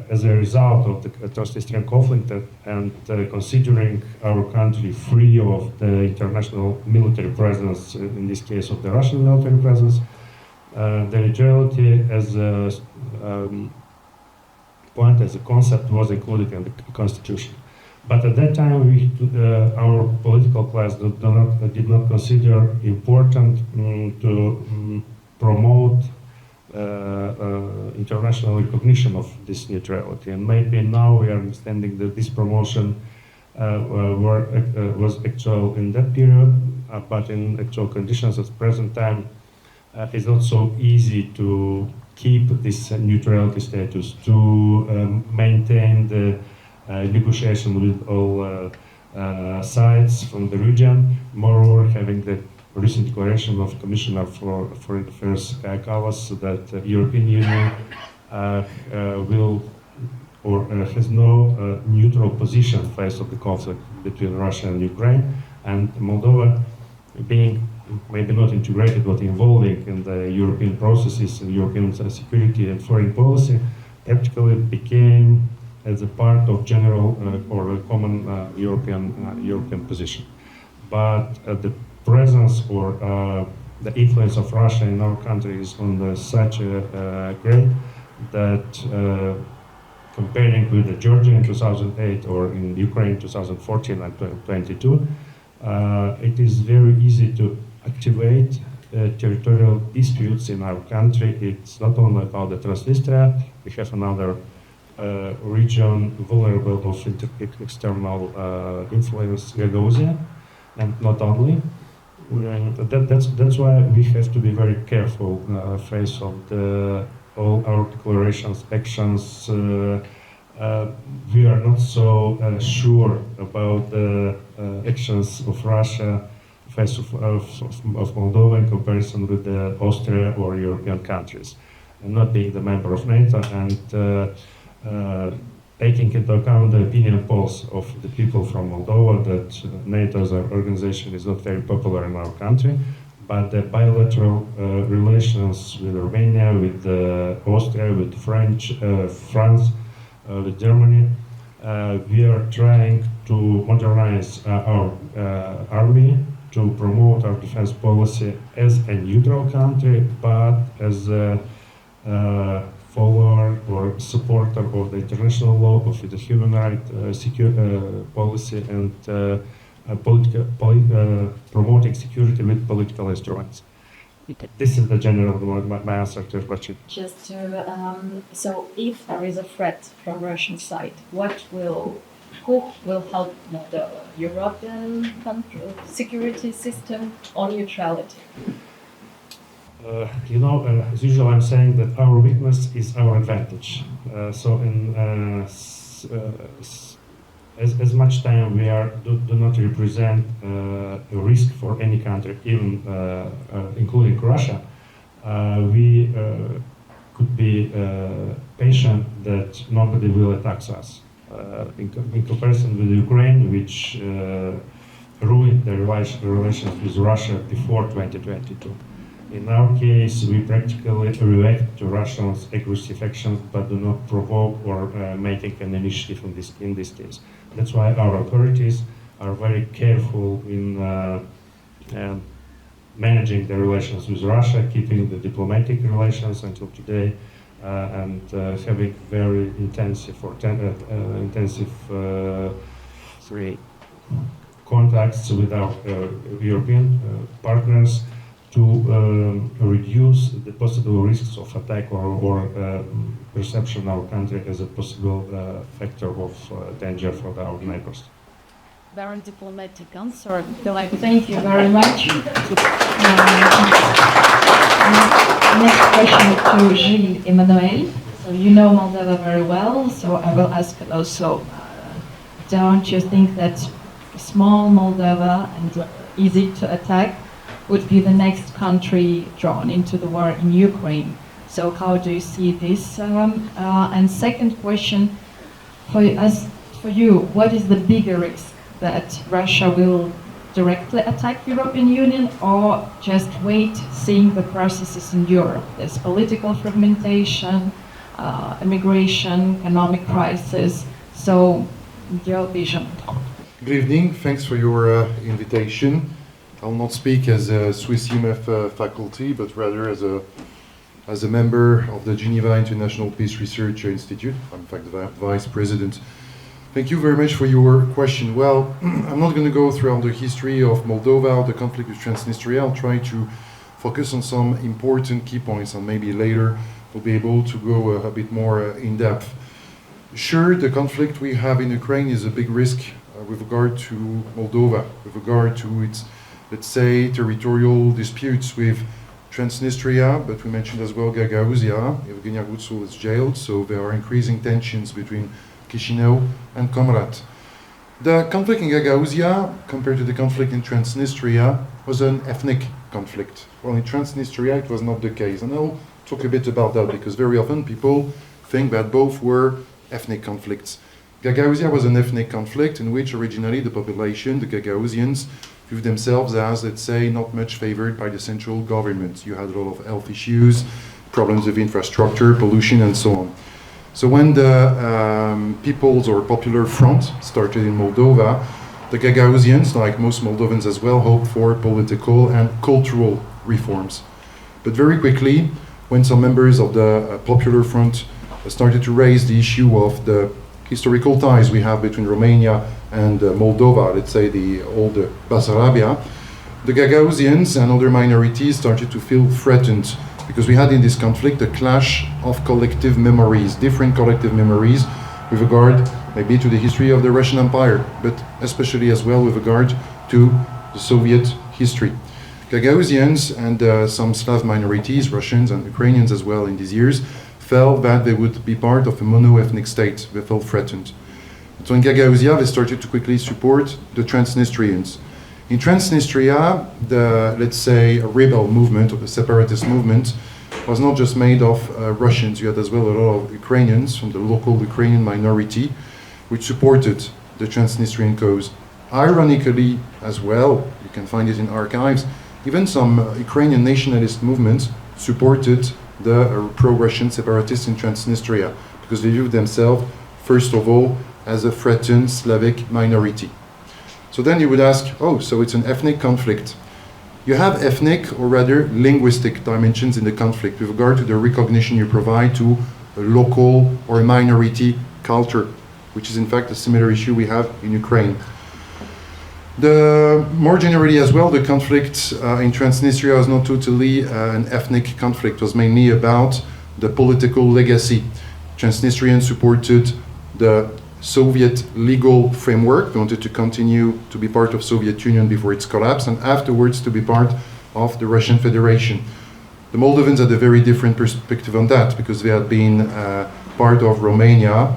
as a result of the Transnistrian conflict and considering our country free of the international military presence, in this case of the Russian military presence, the neutrality as a point, as a concept, was included in the constitution. But at that time, our political class did not consider important to promote international recognition of this neutrality. And maybe now we are understanding that this promotion was actual in that period, but in actual conditions at the present time, it's not so easy to keep this neutrality status, to maintain the negotiation with all sides from the region. Moreover, having the recent declaration of Commissioner for Foreign Affairs Kallas that the European Union will or has no neutral position in face of the conflict between Russia and Ukraine, and Moldova being maybe not integrated but involving in the European processes and European security and foreign policy, practically became as a part of general or a common European position. But the presence or the influence of Russia in our country is on such a great that comparing with the Georgia in 2008 or in Ukraine 2014 and 2022, it is very easy to activate territorial disputes in our country. It's not only about the Transnistria, we have another region vulnerable of external influence, Gagauzia, and not only. That's why we have to be very careful face of all our declarations, actions. We are not so sure about the actions of Russia face of Moldova in comparison with the Austria or European countries, and not being the member of NATO and taking into account the opinion polls of the people from Moldova that NATO as an organization is not very popular in our country, but the bilateral relations with Romania, with Austria, with France, with Germany, we are trying to modernize our army to promote our defense policy as a neutral country, but as a follower or supporter of the international law, of the human rights policy, and promoting security with political instruments. This is the general my answer to your question. Just to, so if there is a threat from Russian side, who will help Moldova? European security system or neutrality? As usual, I'm saying that our weakness is our advantage. So as much time we do not represent a risk for any country, even including Russia, we could be patient that nobody will attack us. In comparison with Ukraine, which ruined the relations with Russia before 2022. In our case, we practically react to Russia's aggressive actions, but do not provoke or making an initiative in this case. That's why our authorities are very careful in managing the relations with Russia, keeping the diplomatic relations until today, and having very intensive contacts with our European partners to reduce the possible risks of attack or perception of our country as a possible factor of danger for our neighbors. Very diplomatic answer. Thank you very much. Next question to Gilles-Emmanuel. So you know Moldova very well, so I will ask also, don't you think that small Moldova and easy to attack would be the next country drawn into the war in Ukraine? So how do you see this? And second question, for you, what is the bigger risk, that Russia will directly attack European Union or just wait, seeing the processes in Europe? There's political fragmentation, immigration, economic crisis. So your vision. Good evening, thanks for your invitation. I will not speak as a Swiss UMEF faculty, but rather as a member of the Geneva International Peace Research Institute. I'm in fact the vice president. Thank you very much for your question. Well, I'm not going to go through the history of Moldova or the conflict with Transnistria. I'll try to focus on some important key points, and maybe later we'll be able to go a bit more in depth. Sure, the conflict we have in Ukraine is a big risk with regard to Moldova, with regard to its, let's say, territorial disputes with Transnistria, but we mentioned as well Gagauzia. Evgenia Gutsu is jailed, so there are increasing tensions between Chisinau, and Comrat. The conflict in Gagauzia, compared to the conflict in Transnistria, was an ethnic conflict. Well, in Transnistria, it was not the case. And I'll talk a bit about that, because very often people think that both were ethnic conflicts. Gagauzia was an ethnic conflict in which originally the population, the Gagauzians, viewed themselves as, let's say, not much favored by the central government. You had a lot of health issues, problems of infrastructure, pollution, and so on. So when the People's or Popular Front started in Moldova, the Gagauzians, like most Moldovans as well, hoped for political and cultural reforms. But very quickly, when some members of the Popular Front started to raise the issue of the historical ties we have between Romania and Moldova, let's say the old Basarabia, the Gagauzians and other minorities started to feel threatened, because we had in this conflict a clash of collective memories, different collective memories with regard maybe to the history of the Russian Empire, but especially as well with regard to the Soviet history. Gagauzians and some Slav minorities, Russians and Ukrainians as well in these years, felt that they would be part of a mono-ethnic state. They felt threatened. So in Gagauzia, they started to quickly support the Transnistrians. In Transnistria, the, let's say, a rebel movement or the separatist movement was not just made of Russians. You had as well a lot of Ukrainians from the local Ukrainian minority which supported the Transnistrian cause. Ironically as well, you can find it in archives, even some Ukrainian nationalist movements supported the pro-Russian separatists in Transnistria, because they viewed themselves, first of all, as a threatened Slavic minority. So then you would ask, oh, so it's an ethnic conflict. You have ethnic, or rather linguistic dimensions in the conflict with regard to the recognition you provide to a local or a minority culture, which is in fact a similar issue we have in Ukraine. More generally as well, the conflict in Transnistria was not totally an ethnic conflict. It was mainly about the political legacy. Transnistrians supported the Soviet legal framework. They wanted to continue to be part of Soviet Union before its collapse, and afterwards to be part of the Russian Federation. The Moldovans had a very different perspective on that, because they had been part of Romania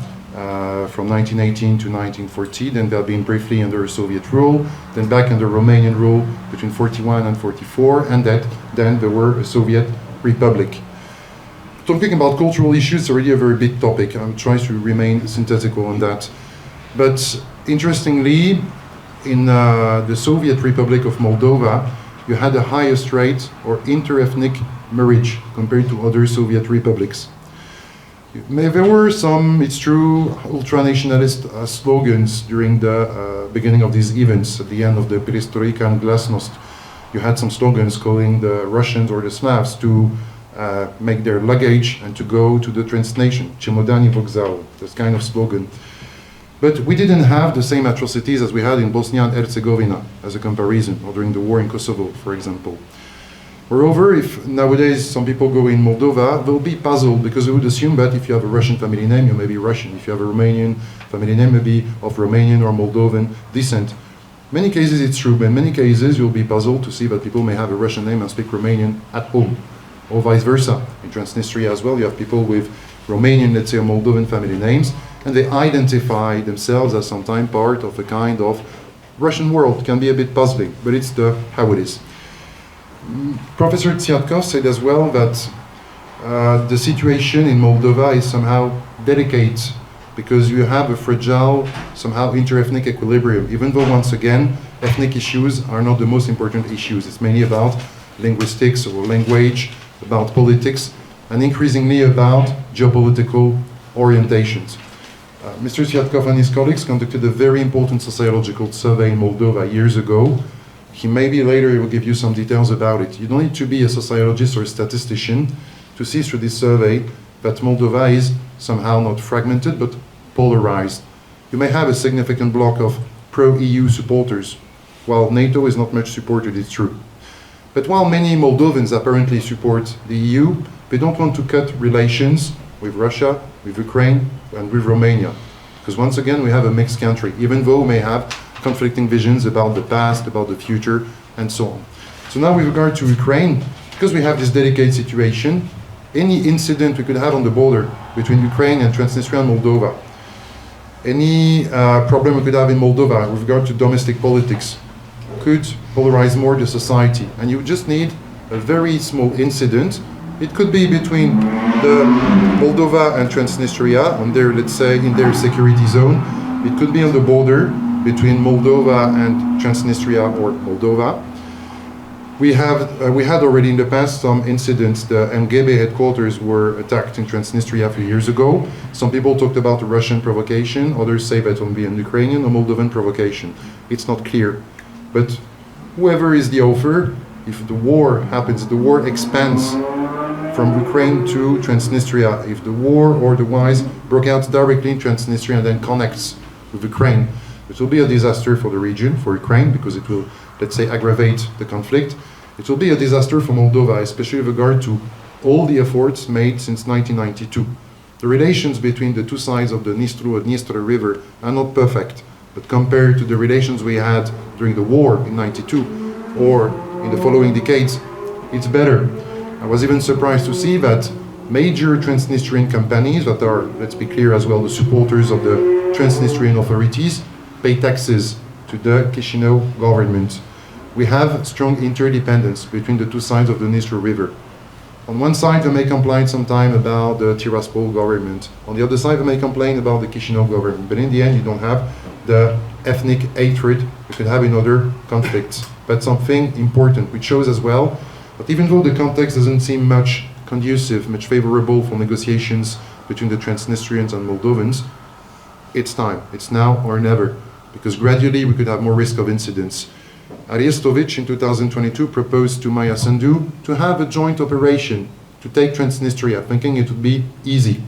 from 1918 to 1940, then they had been briefly under Soviet rule, then back under Romanian rule between 41 and 44, and then there were a Soviet republic. Talking about cultural issues is already a very big topic. I'm trying to remain synthetical on that. But interestingly, in the Soviet Republic of Moldova, you had the highest rate or inter-ethnic marriage compared to other Soviet republics. There were some, it's true, ultra-nationalist slogans during the beginning of these events. At the end of the Perestroika and Glasnost, you had some slogans calling the Russians or the Slavs to make their luggage and to go to the Transnation, Chemodani Vokzal, this kind of slogan. But we didn't have the same atrocities as we had in Bosnia and Herzegovina, as a comparison, or during the war in Kosovo, for example. Moreover, if nowadays some people go in Moldova, they'll be puzzled, because they would assume that if you have a Russian family name, you may be Russian. If you have a Romanian family name, maybe of Romanian or Moldovan descent. In many cases it's true, but in many cases you'll be puzzled to see that people may have a Russian name and speak Romanian at home, or vice versa. In Transnistria as well, you have people with Romanian, let's say, or Moldovan family names, and they identify themselves as sometimes part of a kind of Russian world. It can be a bit puzzling, but it's how it is. Professor Tveatcov said as well that the situation in Moldova is somehow delicate, because you have a fragile, somehow inter-ethnic equilibrium, even though, once again, ethnic issues are not the most important issues. It's mainly about linguistics or language, about politics, and increasingly about geopolitical orientations. Mr. Tveatcov and his colleagues conducted a very important sociological survey in Moldova years ago. He maybe later will give you some details about it. You don't need to be a sociologist or a statistician to see through this survey that Moldova is somehow not fragmented but polarized. You may have a significant block of pro-EU supporters, while NATO is not much supported, it's true. But while many Moldovans apparently support the EU, they don't want to cut relations with Russia, with Ukraine, and with Romania. Because once again, we have a mixed country, even though we may have conflicting visions about the past, about the future, and so on. So now with regard to Ukraine, because we have this delicate situation, any incident we could have on the border between Ukraine and Transnistria and Moldova any problem we could have in Moldova with regard to domestic politics could polarize more the society. And you just need a very small incident. It could be between the Moldova and Transnistria on their, let's say, in their security zone. It could be on the border between Moldova and Transnistria or Moldova. We had already in the past some incidents. The MGB headquarters were attacked in Transnistria a few years ago. Some people talked about a Russian provocation. Others say that it will be an Ukrainian or Moldovan provocation. It's not clear. But whoever is the author, if the war happens, the war expands from Ukraine to Transnistria. If the war otherwise broke out directly in Transnistria and then connects with Ukraine, it will be a disaster for the region, for Ukraine, because it will, let's say, aggravate the conflict. It will be a disaster for Moldova, especially with regard to all the efforts made since 1992. The relations between the two sides of the Dniester River are not perfect, but compared to the relations we had during the war in 92 or in the following decades, it's better. I was even surprised to see that major Transnistrian companies that are, let's be clear as well, the supporters of the Transnistrian authorities, pay taxes to the Chisinau government. We have strong interdependence between the two sides of the Dniester River. On one side, they may complain sometime about the Tiraspol government. On the other side, they may complain about the Chisinau government. But in the end, you don't have the ethnic hatred you could have in other conflicts. But something important, which shows as well that even though the context doesn't seem much conducive, much favorable for negotiations between the Transnistrians and Moldovans, it's time. It's now or never. Because gradually we could have more risk of incidents. Ariostovic in 2022 proposed to Maia Sandu to have a joint operation to take Transnistria, thinking it would be easy.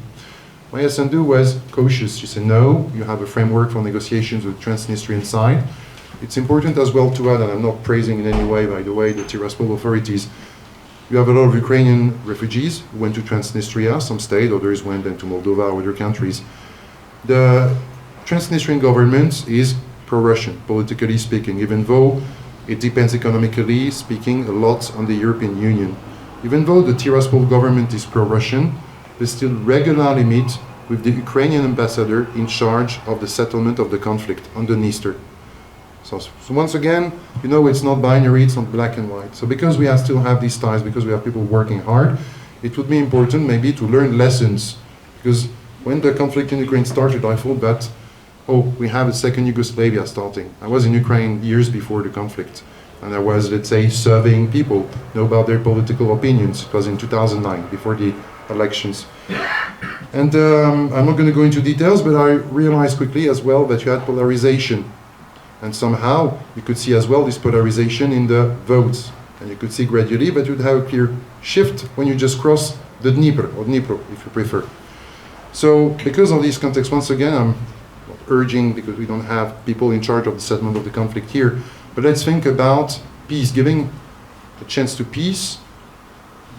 Maia Sandu was cautious. She said, no, you have a framework for negotiations with Transnistrian side. It's important as well to add, and I'm not praising in any way, by the way, the Tiraspol authorities. You have a lot of Ukrainian refugees who went to Transnistria, some stayed, others went then to Moldova or other countries. The Transnistrian government is pro-Russian, politically speaking, even though it depends economically speaking a lot on the European Union. Even though the Tiraspol government is pro-Russian, they still regularly meet with the Ukrainian ambassador in charge of the settlement of the conflict on the Dniester. So once again, you know, it's not binary, it's not black and white. So because we still have these ties, because we have people working hard, it would be important maybe to learn lessons. Because when the conflict in Ukraine started, I thought that, oh, we have a second Yugoslavia starting. I was in Ukraine years before the conflict. And I was, let's say, surveying people, know about their political opinions. It was in 2009, before the elections. And I'm not going to go into details, but I realized quickly as well that you had polarization. And somehow you could see as well this polarization in the votes. And you could see gradually that you'd have a clear shift when you just cross the Dnieper, or Dnipro, if you prefer. So because of this context, once again, I'm not urging, because we don't have people in charge of the settlement of the conflict here, but let's think about peace, giving a chance to peace.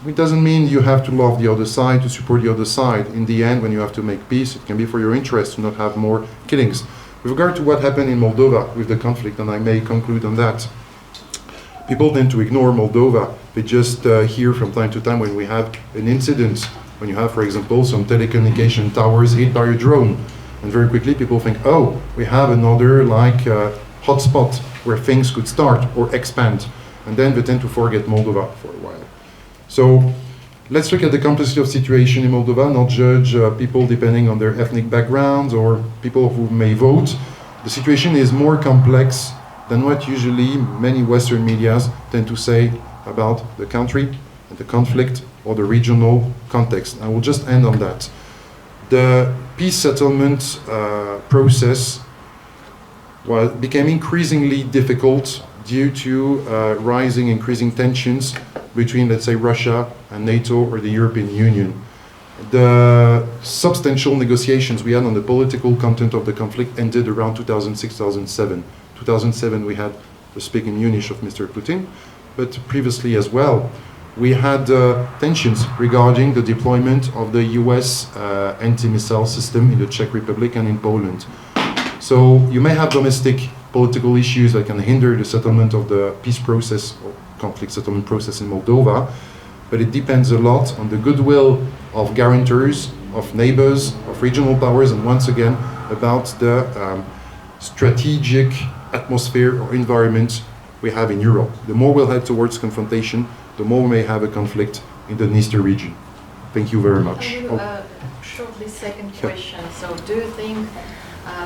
It doesn't mean you have to love the other side, to support the other side. In the end, when you have to make peace, it can be for your interest to not have more killings. With regard to what happened in Moldova with the conflict, and I may conclude on that, people tend to ignore Moldova. They just hear from time to time when we have an incident, when you have, for example, some telecommunication towers hit by a drone. And very quickly people think, oh, we have another hotspot where things could start or expand. And then they tend to forget Moldova for a while. So let's look at the complexity of situation in Moldova, not judge people depending on their ethnic backgrounds or people who may vote. The situation is more complex than what usually many Western media tend to say about the country and the conflict or the regional context. I will just end on that. The peace settlement process became increasingly difficult due to increasing tensions between, let's say, Russia and NATO or the European Union. The substantial negotiations we had on the political content of the conflict ended around 2006-2007. 2007 we had the speak in Munich of Mr. Putin, but previously as well we had tensions regarding the deployment of the US anti-missile system in the Czech Republic and in Poland. So you may have domestic political issues that can hinder the settlement of the peace process or conflict settlement process in Moldova, but it depends a lot on the goodwill of guarantors, of neighbors, of regional powers, and once again, about the strategic atmosphere or environment we have in Europe. The more we'll head towards confrontation, the more we may have a conflict in the Dniester region. Thank you very much. I will, shortly second question. So do you think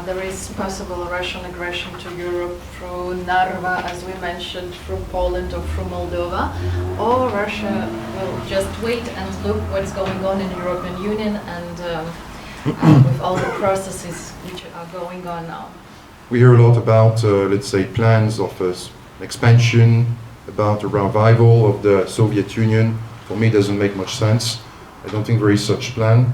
there is possible Russian aggression to Europe through Narva, as we mentioned, through Poland or through Moldova? Or Russia will just wait and look what's going on in the European Union and with all the processes which are going on now? We hear a lot about, let's say, plans of expansion, about a revival of the Soviet Union. For me, it doesn't make much sense. I don't think there is such plan.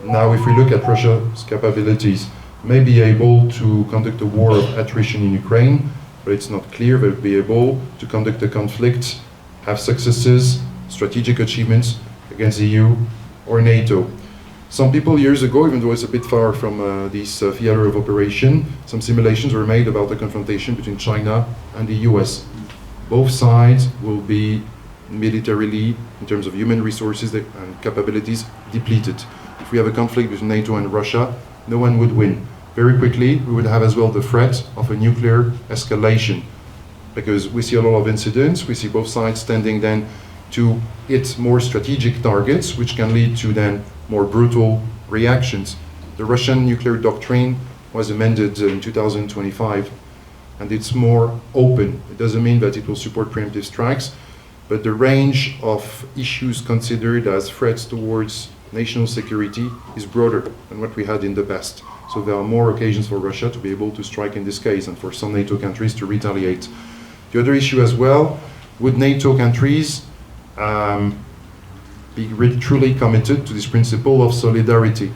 Now, if we look at Russia's capabilities, may be able to conduct a war of attrition in Ukraine, but it's not clear they'll be able to conduct a conflict, have successes, strategic achievements against the EU or NATO. Some people years ago, even though it's a bit far from this theater of operation, some simulations were made about the confrontation between China and the US. Both sides will be militarily, in terms of human resources and capabilities, depleted. If we have a conflict between NATO and Russia, no one would win. Very quickly, we would have as well the threat of a nuclear escalation, because we see a lot of incidents, we see both sides tending then to hit more strategic targets, which can lead to then more brutal reactions. The Russian nuclear doctrine was amended in 2025, and it's more open. It doesn't mean that it will support preemptive strikes, but the range of issues considered as threats towards national security is broader than what we had in the past. So there are more occasions for Russia to be able to strike in this case and for some NATO countries to retaliate. The other issue as well, would NATO countries be really truly committed to this principle of solidarity?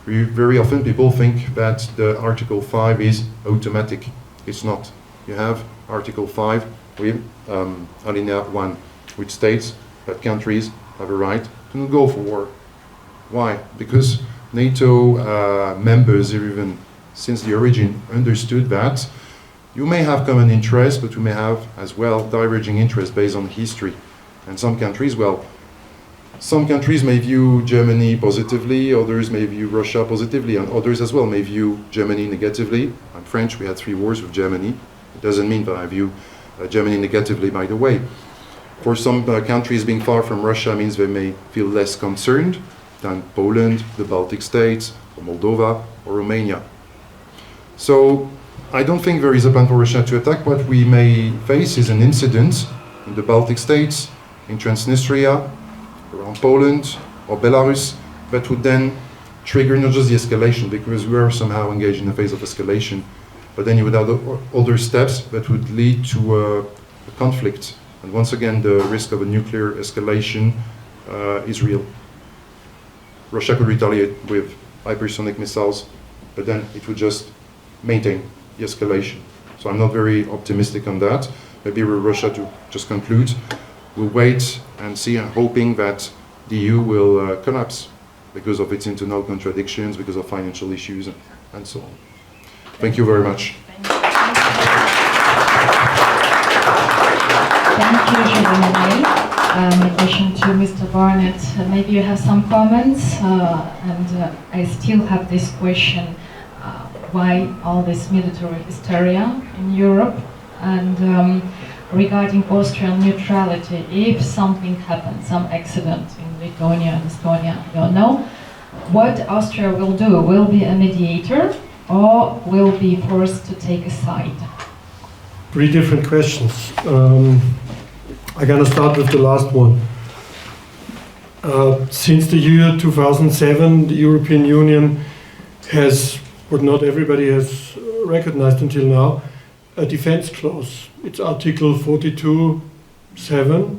Very often people think that the Article 5 is automatic. It's not. You have Article 5 with Alinea 1, which states that countries have a right to not go for war. Why? Because NATO members, even since the origin, understood that you may have common interests, but you may have as well diverging interests based on history. And some countries, well, some countries may view Germany positively, others may view Russia positively, and others as well may view Germany negatively. I'm French, we had 3 wars with Germany. It doesn't mean that I view Germany negatively, by the way. For some countries, being far from Russia means they may feel less concerned than Poland, the Baltic states, or Moldova, or Romania. So I don't think there is a plan for Russia to attack. What we may face is an incident in the Baltic states, in Transnistria, around Poland or Belarus, that would then trigger not just the escalation, because we are somehow engaged in a phase of escalation, but then you would have other steps that would lead to a conflict. And once again, the risk of a nuclear escalation is real. Russia could retaliate with hypersonic missiles, but then it would just maintain the escalation. So I'm not very optimistic on that. Maybe Russia, to just conclude, will wait and see, hoping that the EU will collapse because of its internal contradictions, because of financial issues, and so on. Thank you very much. Thank you, Gilles-Emmanuel. My question to Mr. Barnet. Maybe you have some comments, and I still have this question. Why all this military hysteria in Europe? And regarding Austrian neutrality, if something happens, some accident in Lithuania and Estonia, I don't know, what Austria will do? Will be a mediator or will be forced to take a side? 3 different questions. I'm going to start with the last one. Since the year 2007, the European Union has, what not everybody has recognized until now, a defense clause. It's Article 42.7.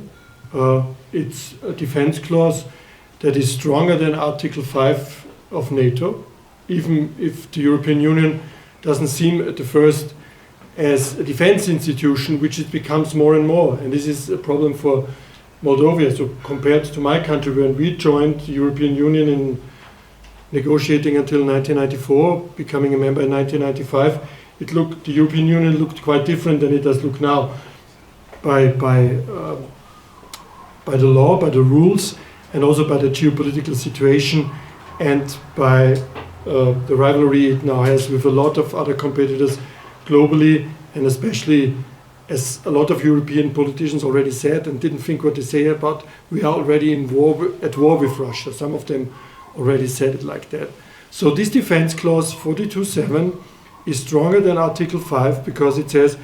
It's a defense clause that is stronger than Article 5 of NATO, even if the European Union doesn't seem at the first as a defense institution, which it becomes more and more. And this is a problem for Moldova. So compared to my country, when we joined the European Union in negotiating until 1994, becoming a member in 1995, the European Union looked quite different than it does look now. By the law, by the rules, and also by the geopolitical situation, and by the rivalry it now has with a lot of other competitors globally, and especially, as a lot of European politicians already said and didn't think what they say about, we are already at war with Russia. Some of them already said it like that. So this defense clause 42.7 is stronger than Article 5 because it says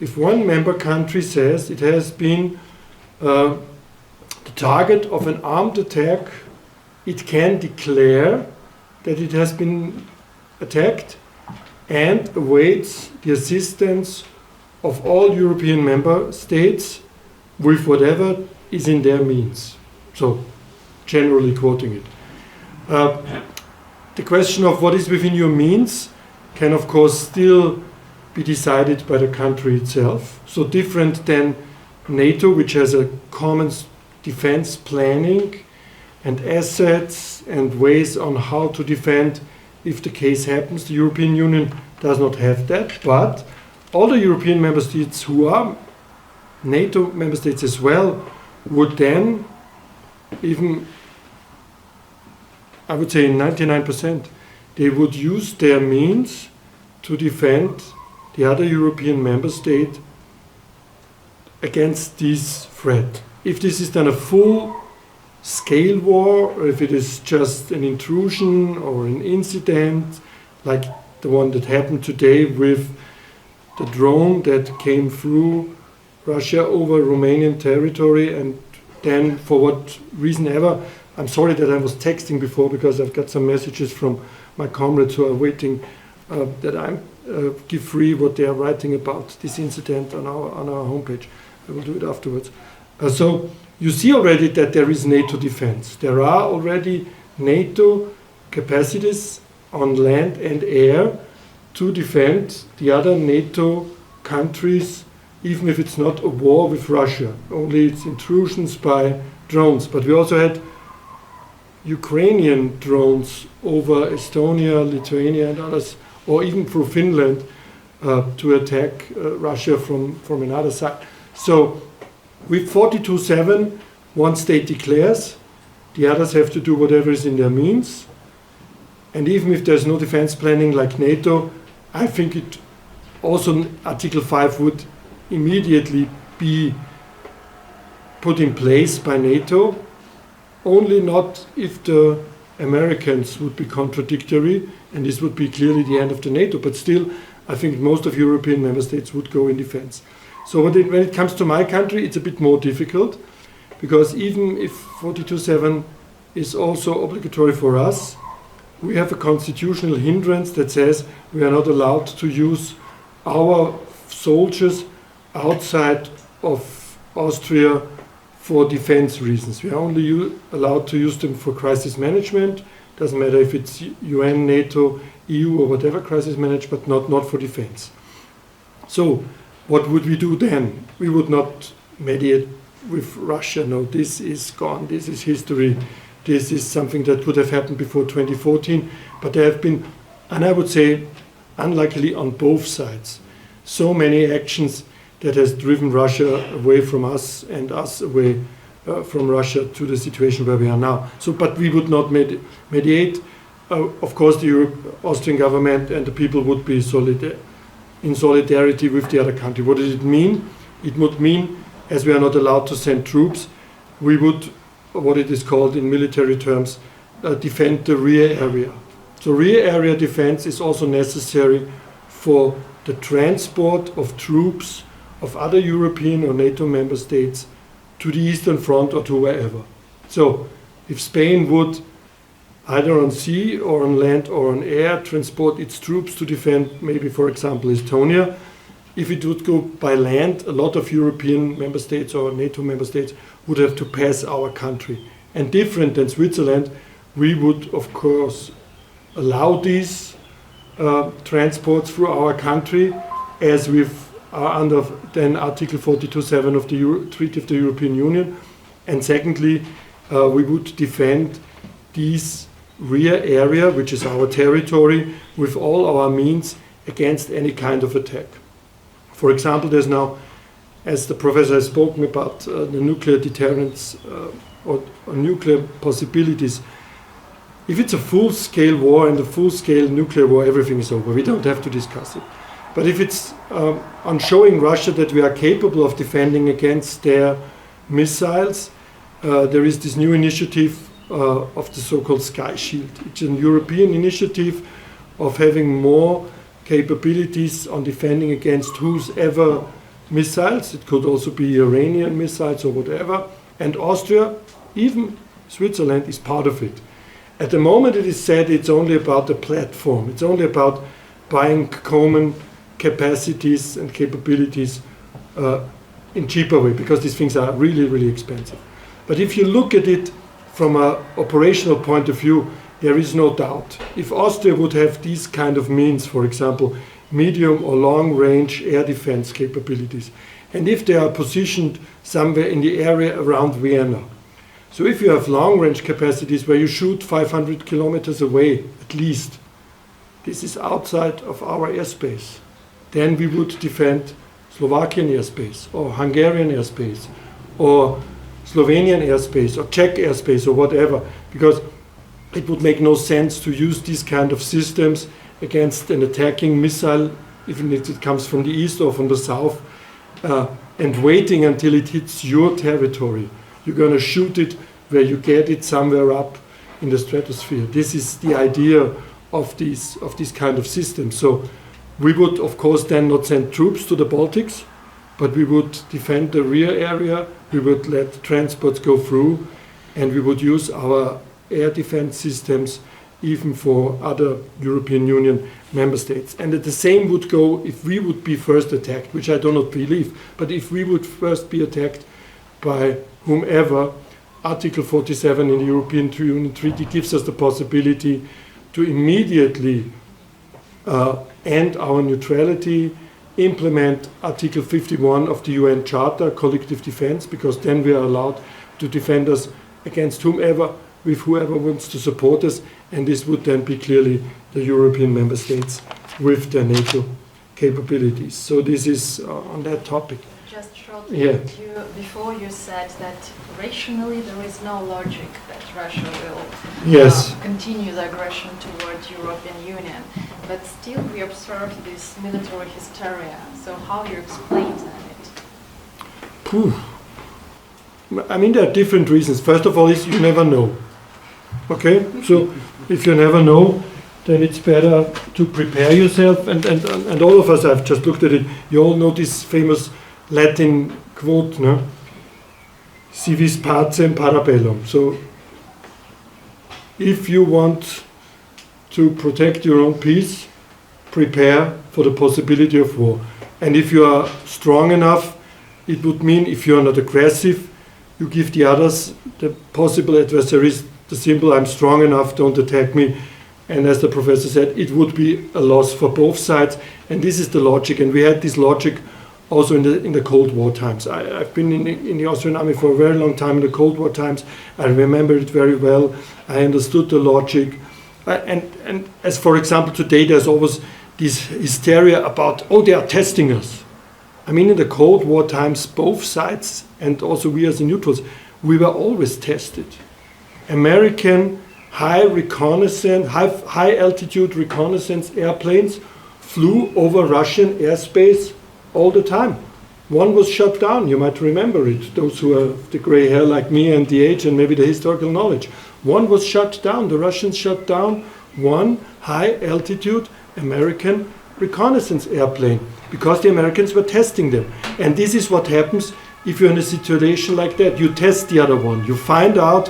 if one member country says it has been the target of an armed attack, it can declare that it has been attacked and awaits the assistance of all European member states with whatever is in their means. So, generally quoting it. The question of what is within your means can of course still be decided by the country itself. So different than NATO, which has a common defense planning and assets and ways on how to defend if the case happens. The European Union does not have that, but all the European member states who are NATO member states as well would then, even I would say 99%, they would use their means to defend the other European member state against this threat. If this is then a full-scale war, or if it is just an intrusion or an incident, like the one that happened today with the drone that came through Russia over Romanian territory, and then for what reason ever, I'm sorry that I was texting before because I've got some messages from my comrades who are waiting that I give free what they are writing about this incident on our homepage. I will do it afterwards. So you see already that there is NATO defense. There are already NATO capacities on land and air to defend the other NATO countries, even if it's not a war with Russia. Only it's intrusions by drones. But we also had Ukrainian drones over Estonia, Lithuania and others, or even through Finland, to attack Russia from another side. So with 42.7, one state declares, the others have to do whatever is in their means. And even if there's no defense planning like NATO, I think it also, Article 5 would immediately be put in place by NATO, only not if the Americans would be contradictory, and this would be clearly the end of the NATO, but still I think most of European member states would go in defense. So when it comes to my country, it's a bit more difficult, because even if 42.7 is also obligatory for us, we have a constitutional hindrance that says we are not allowed to use our soldiers outside of Austria for defense reasons. We are only allowed to use them for crisis management. Doesn't matter if it's UN, NATO, EU or whatever crisis management, but not for defense. So what would we do then? We would not mediate with Russia. No, this is gone. This is history. This is something that would have happened before 2014. But there have been, and I would say, unluckily on both sides, so many actions that has driven Russia away from us and us away from Russia to the situation where we are now. So, but we would not mediate. Of course, the Austrian government and the people would be in solidarity with the other country. What does it mean? It would mean, as we are not allowed to send troops, we would, what it is called in military terms, defend the rear area. So rear area defense is also necessary for the transport of troops of other European or NATO member states to the Eastern Front or to wherever. So if Spain would, either on sea or on land or on air, transport its troops to defend maybe, for example, Estonia, if it would go by land, a lot of European member states or NATO member states would have to pass our country. And different than Switzerland, we would, of course, allow these transports through our country, as we've under then Article 42.7 of the Treaty of the European Union. And secondly, we would defend this rear area, which is our territory, with all our means against any kind of attack. For example, there's now, as the professor has spoken about, the nuclear deterrence or nuclear possibilities. if it's a full-scale war and a full-scale nuclear war, everything is over. We don't have to discuss it. But if it's on showing Russia that we are capable of defending against their missiles, there is this new initiative of the so-called Sky Shield. It's an European initiative of having more capabilities on defending against whoever missiles. It could also be Iranian missiles or whatever. And Austria, even Switzerland, is part of it. At the moment it is said it's only about the platform. It's only about buying common capacities and capabilities in cheaper way, because these things are really, really expensive. But if you look at it from an operational point of view, there is no doubt. If Austria would have these kind of means, for example, medium or long range air defense capabilities, and if they are positioned somewhere in the area around Vienna, so if you have long range capacities where you shoot 500 kilometers away at least, this is outside of our airspace, then we would defend Slovakian airspace or Hungarian airspace or Slovenian airspace or Czech airspace or whatever, because it would make no sense to use these kind of systems against an attacking missile, even if it comes from the east or from the south, and waiting until it hits your territory. You're going to shoot it where you get it somewhere up in the stratosphere. This is the idea of these kind of systems. So we would, of course, then not send troops to the Baltics, but we would defend the rear area, we would let transports go through, and we would use our air defense systems even for other European Union member states. And the same would go if we would be first attacked, which I do not believe, but if we would first be attacked by whomever, Article 47 in the European Union Treaty gives us the possibility to immediately end our neutrality, implement Article 51 of the UN Charter, collective defense, because then we are allowed to defend us against whomever, with whoever wants to support us, and this would then be clearly the European member states with their NATO capabilities. So this is on that topic. Just shortly, Yeah. before you said that rationally there is no logic that Russia will Yes. continue the aggression towards European Union, but still we observe this military hysteria. So how you explain that? Phew. I mean, there are different reasons. First of all, is you never know. Okay, so if you never know, then it's better to prepare yourself. And all of us, I've just looked at it. You all know this famous Latin quote, no? Si vis pacem para bellum. So if you want to protect your own peace, prepare for the possibility of war. And if you are strong enough, it would mean if you are not aggressive, you give the others, the possible adversaries, the symbol, I'm strong enough, don't attack me. And as the professor said, it would be a loss for both sides. And this is the logic. And we had this logic also in the Cold War times. I've been in the Austrian army for a very long time in the Cold War times. I remember it very well. I understood the logic. And as for example, today there's always this hysteria about, oh, they are testing us. I mean, in the Cold War times, both sides, and also we as the neutrals, we were always tested. American high altitude reconnaissance airplanes flew over Russian airspace all the time. One was shot down, you might remember it, those who have the gray hair like me and the age and maybe the historical knowledge. One was shot down, the Russians shot down one high altitude American reconnaissance airplane because the Americans were testing them. And this is what happens if you're in a situation like that. You test the other one, you find out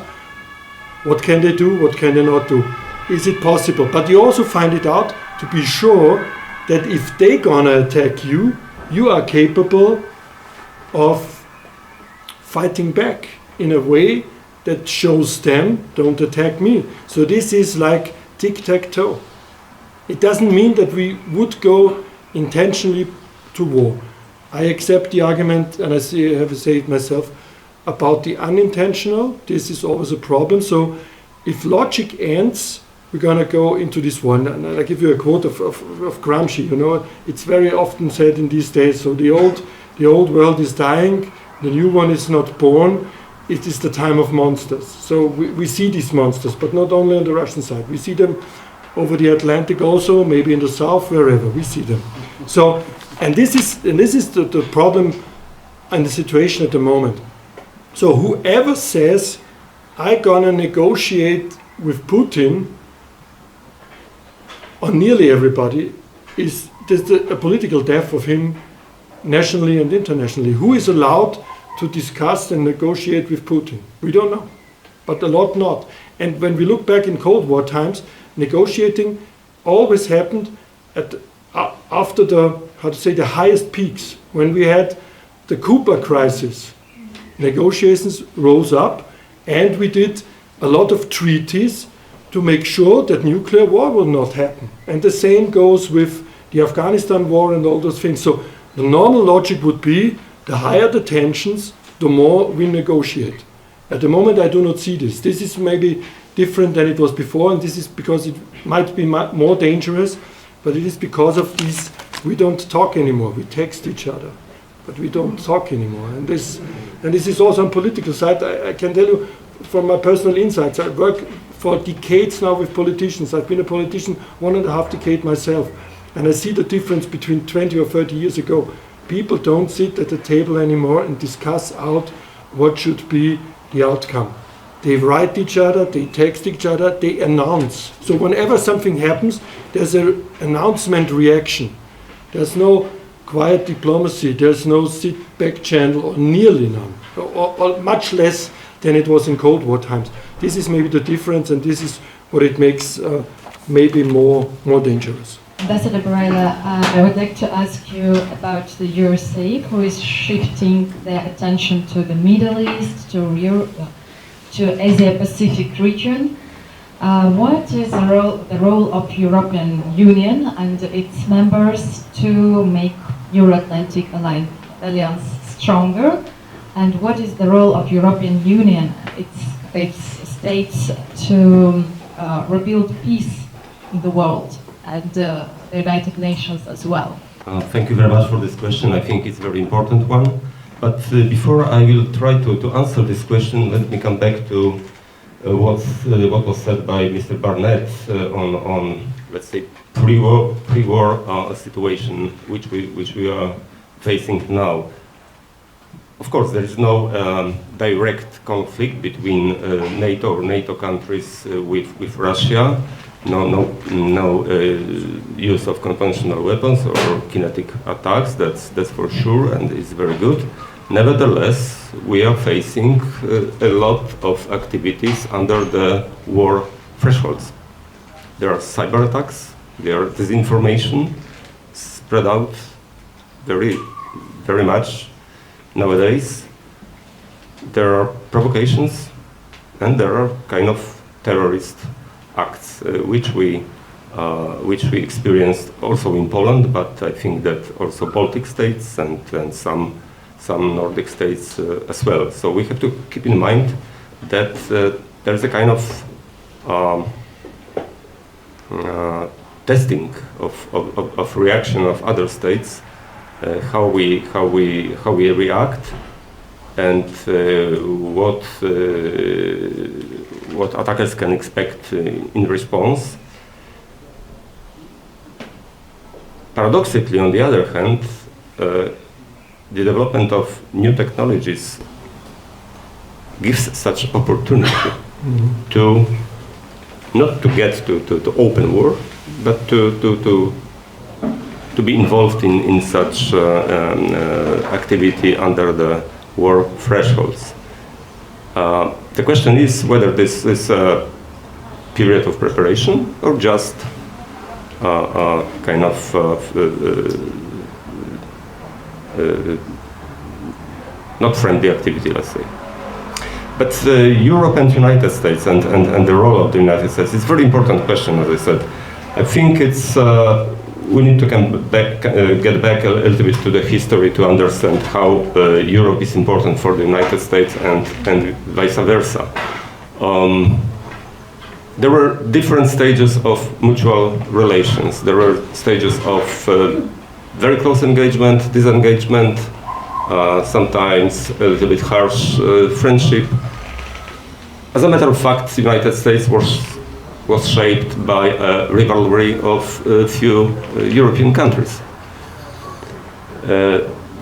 what can they do, what can they not do. Is it possible? But you also find it out to be sure that if they're gonna attack you, you are capable of fighting back in a way that shows them, don't attack me. So this is like tic-tac-toe. It doesn't mean that we would go intentionally to war. I accept the argument, and I have to say it myself, about the unintentional. This is always a problem. So if logic ends, we're going to go into this one. And I'll give you a quote of Gramsci. You know, it's very often said in these days, so the old world is dying, the new one is not born. it is the time of monsters. So we see these monsters, but not only on the Russian side. We see them over the Atlantic also, maybe in the south, wherever we see them. So, and this is the problem and the situation at the moment. So whoever says, I'm gonna negotiate with Putin, on nearly everybody, is there's a political death of him nationally and internationally. Who is allowed to discuss and negotiate with Putin? We don't know, but a lot not. And when we look back in Cold War times, negotiating always happened after the highest peaks. When we had the Cuba crisis, negotiations rose up, and we did a lot of treaties to make sure that nuclear war will not happen. And the same goes with the Afghanistan war and all those things. So the normal logic would be, the higher the tensions, the more we negotiate. At the moment, I do not see this. This is maybe different than it was before, and this is because it might be more dangerous, but it is because of these, we don't talk anymore. We text each other, but we don't talk anymore. And this is also on political side. I can tell you from my personal insights, I work for decades now with politicians. I've been a politician 1.5 decades myself, and I see the difference between 20 or 30 years ago. People don't sit at the table anymore and discuss out what should be the outcome. They write each other, they text each other, they announce. So whenever something happens, there's an announcement reaction. There's no quiet diplomacy, there's no sit-back channel, or nearly none, or much less than it was in Cold War times. This is maybe the difference, and this is what it makes maybe more dangerous. Ambassador Broiło, I would like to ask you about the USA, who is shifting their attention to the Middle East, to Asia-Pacific region. What is the role of European Union and its members to make Euro-Atlantic alliance stronger? And what is the role of European Union, its states, to rebuild peace in the world, and the United Nations as well? Thank you very much for this question. I think it's a very important one. But before I will try to answer this question, let me come back to what was said by Mr. Barnet on let's say pre-war situation which we are facing now. Of course, there is no direct conflict between NATO or NATO countries with Russia. No use of conventional weapons or kinetic attacks. That's for sure, and it's very good. Nevertheless, we are facing a lot of activities under the war thresholds. There are cyber attacks. There are disinformation spread out very much nowadays. There are provocations, and there are kind of terrorist acts, which we experienced also in Poland, but I think that also Baltic states and some Nordic states as well. So we have to keep in mind that there is a kind of testing of reaction of other states, how we react, and what attackers can expect in response. Paradoxically, on the other hand, the development of new technologies gives such opportunity to not to get to open war, but to be involved in such activity under the war thresholds. The question is whether this is a period of preparation or just kind of not friendly activity, let's say. But Europe and United States and the role of the United States is a very important question, as I said. I think it's we need to get back a little bit to the history to understand how Europe is important for the United States and vice versa. There were different stages of mutual relations. There were stages of very close engagement, disengagement, sometimes a little bit harsh friendship. As a matter of fact, the United States was shaped by a rivalry of a few European countries.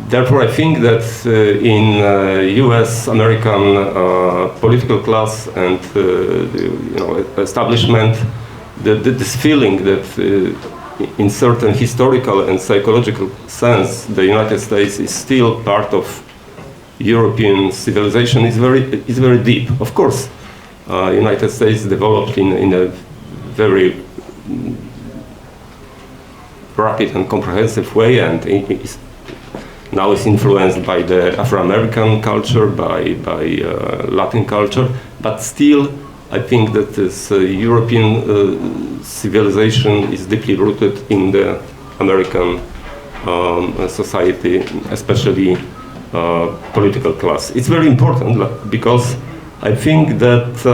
Therefore, I think that in U.S. American political class and establishment, this feeling that in certain historical and psychological sense, the United States is still part of European civilization is very deep. Of course, United States developed in a very rapid and comprehensive way, and now is influenced by the Afro-American culture, by Latin culture, but still I think that this European civilization is deeply rooted in the American society, especially political class. It's very important because I think that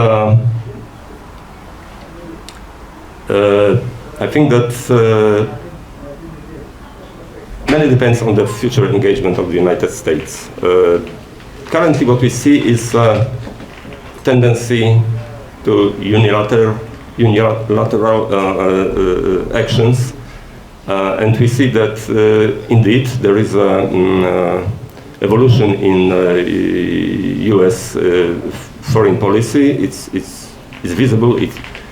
many depends on the future engagement of the United States. Currently, what we see is a tendency to unilateral actions, and we see that indeed there is an evolution in U.S. foreign policy. It's visible.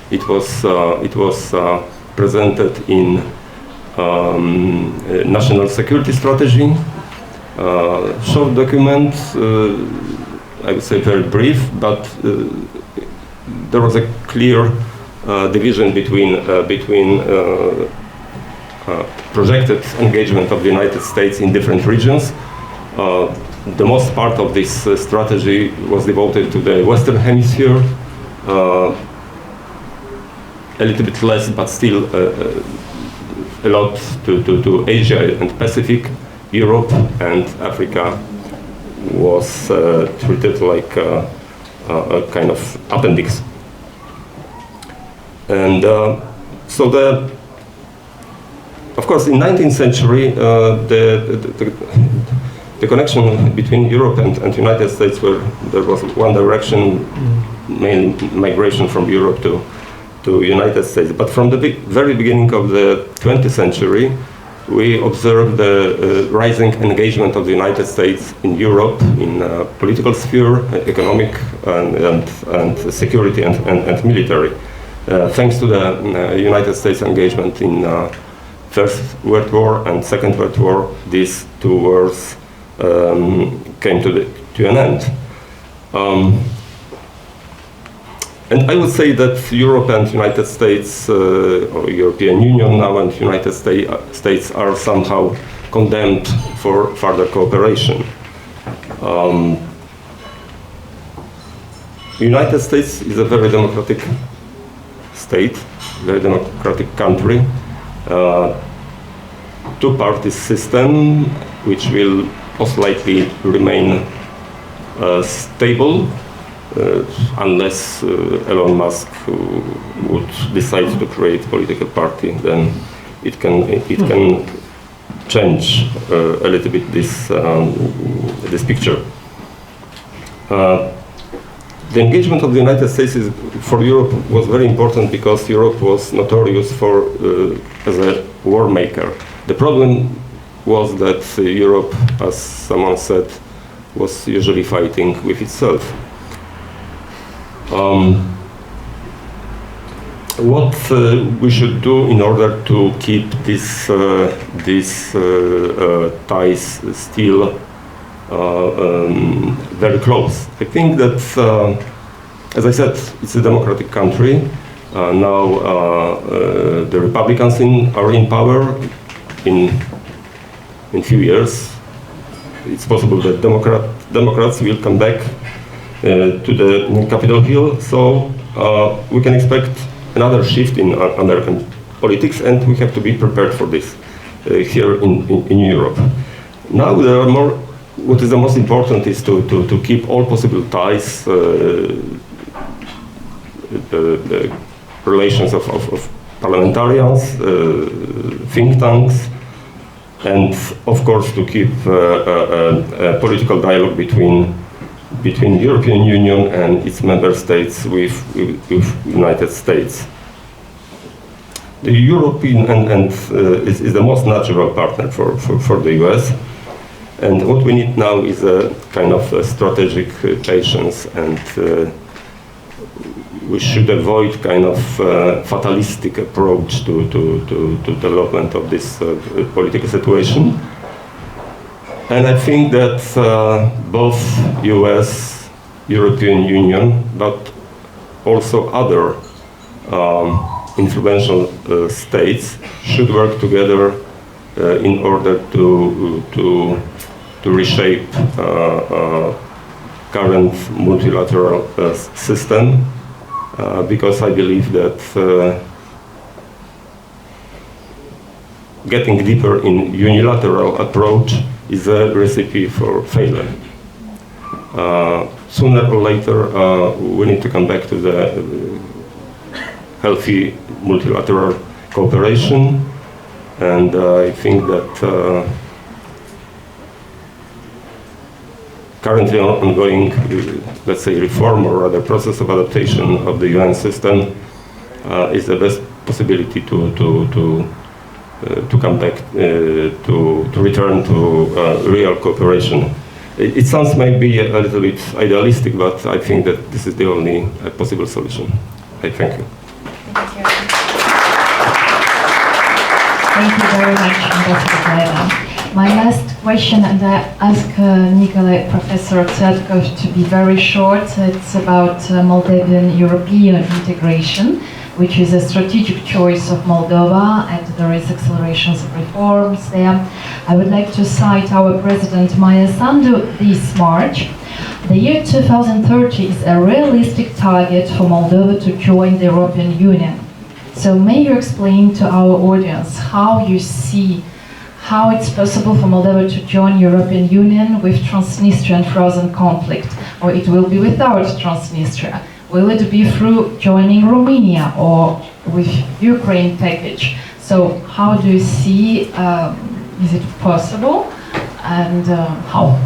It was presented in national security strategy, short document, I would say very brief, but there was a clear division between projected engagement of the United States in different regions. The most part of this strategy was devoted to the Western Hemisphere, a little bit less, but still a lot to Asia and Pacific. Europe and Africa was treated like a kind of appendix. And so of course, in 19th century, the connection between Europe and United States, where there was one direction, mainly migration from Europe to United States. But from the very beginning of the 20th century, we observed the rising engagement of the United States in Europe, in political sphere, economic and security and military. Thanks to the United States engagement in First World War and Second World War, these two wars came to an end. And I would say that Europe and United States, or European Union now and United States are somehow condemned for further cooperation. United States is a very democratic state, very democratic country, two-party system, which will most likely remain stable, unless Elon Musk would decide to create a political party, then it can change a little bit this picture. The engagement of the United States for Europe was very important because Europe was notorious as a war maker. The problem was that Europe, as someone said, was usually fighting with itself. What we should do in order to keep these ties still very close? I think that, as I said, it's a democratic country. Now the Republicans are in power. In few years, it's possible that Democrats will come back to the Capitol Hill, so we can expect another shift in American politics, and we have to be prepared for this here in Europe. Now there are more. What is the most important is to keep all possible ties, the relations of parliamentarians, think tanks, and of course to keep a political dialogue between European Union and its member states with United States. The European is the most natural partner for the US, and what we need now is a kind of a strategic patience, and we should avoid kind of fatalistic approach to development of this political situation. And I think that both US, European Union, but also other influential states should work together in order to reshape current multilateral system, because I believe that getting deeper in unilateral approach is a recipe for failure. Sooner or later, we need to come back to the healthy multilateral cooperation, and I think that currently ongoing, let's say, reform or rather process of adaptation of the UN system is the best possibility to come back, to return to real cooperation. It sounds maybe a little bit idealistic, but I think that this is the only possible solution. I thank you. Thank you. Thank you very much, Ambassador Broiło. My last question, and I ask Nicloai Professor Tveatcov to be very short. It's about Moldovan European integration, which is a strategic choice of Moldova, and there is accelerations of reforms there. I would like to cite our President Maia Sandu this March. The year 2030 is a realistic target for Moldova to join the European Union. So may you explain to our audience how you see how it's possible for Moldova to join European Union with Transnistrian frozen conflict, or it will be without Transnistria? Will it be through joining Romania or with Ukraine package? So how do you see, is it possible, and how?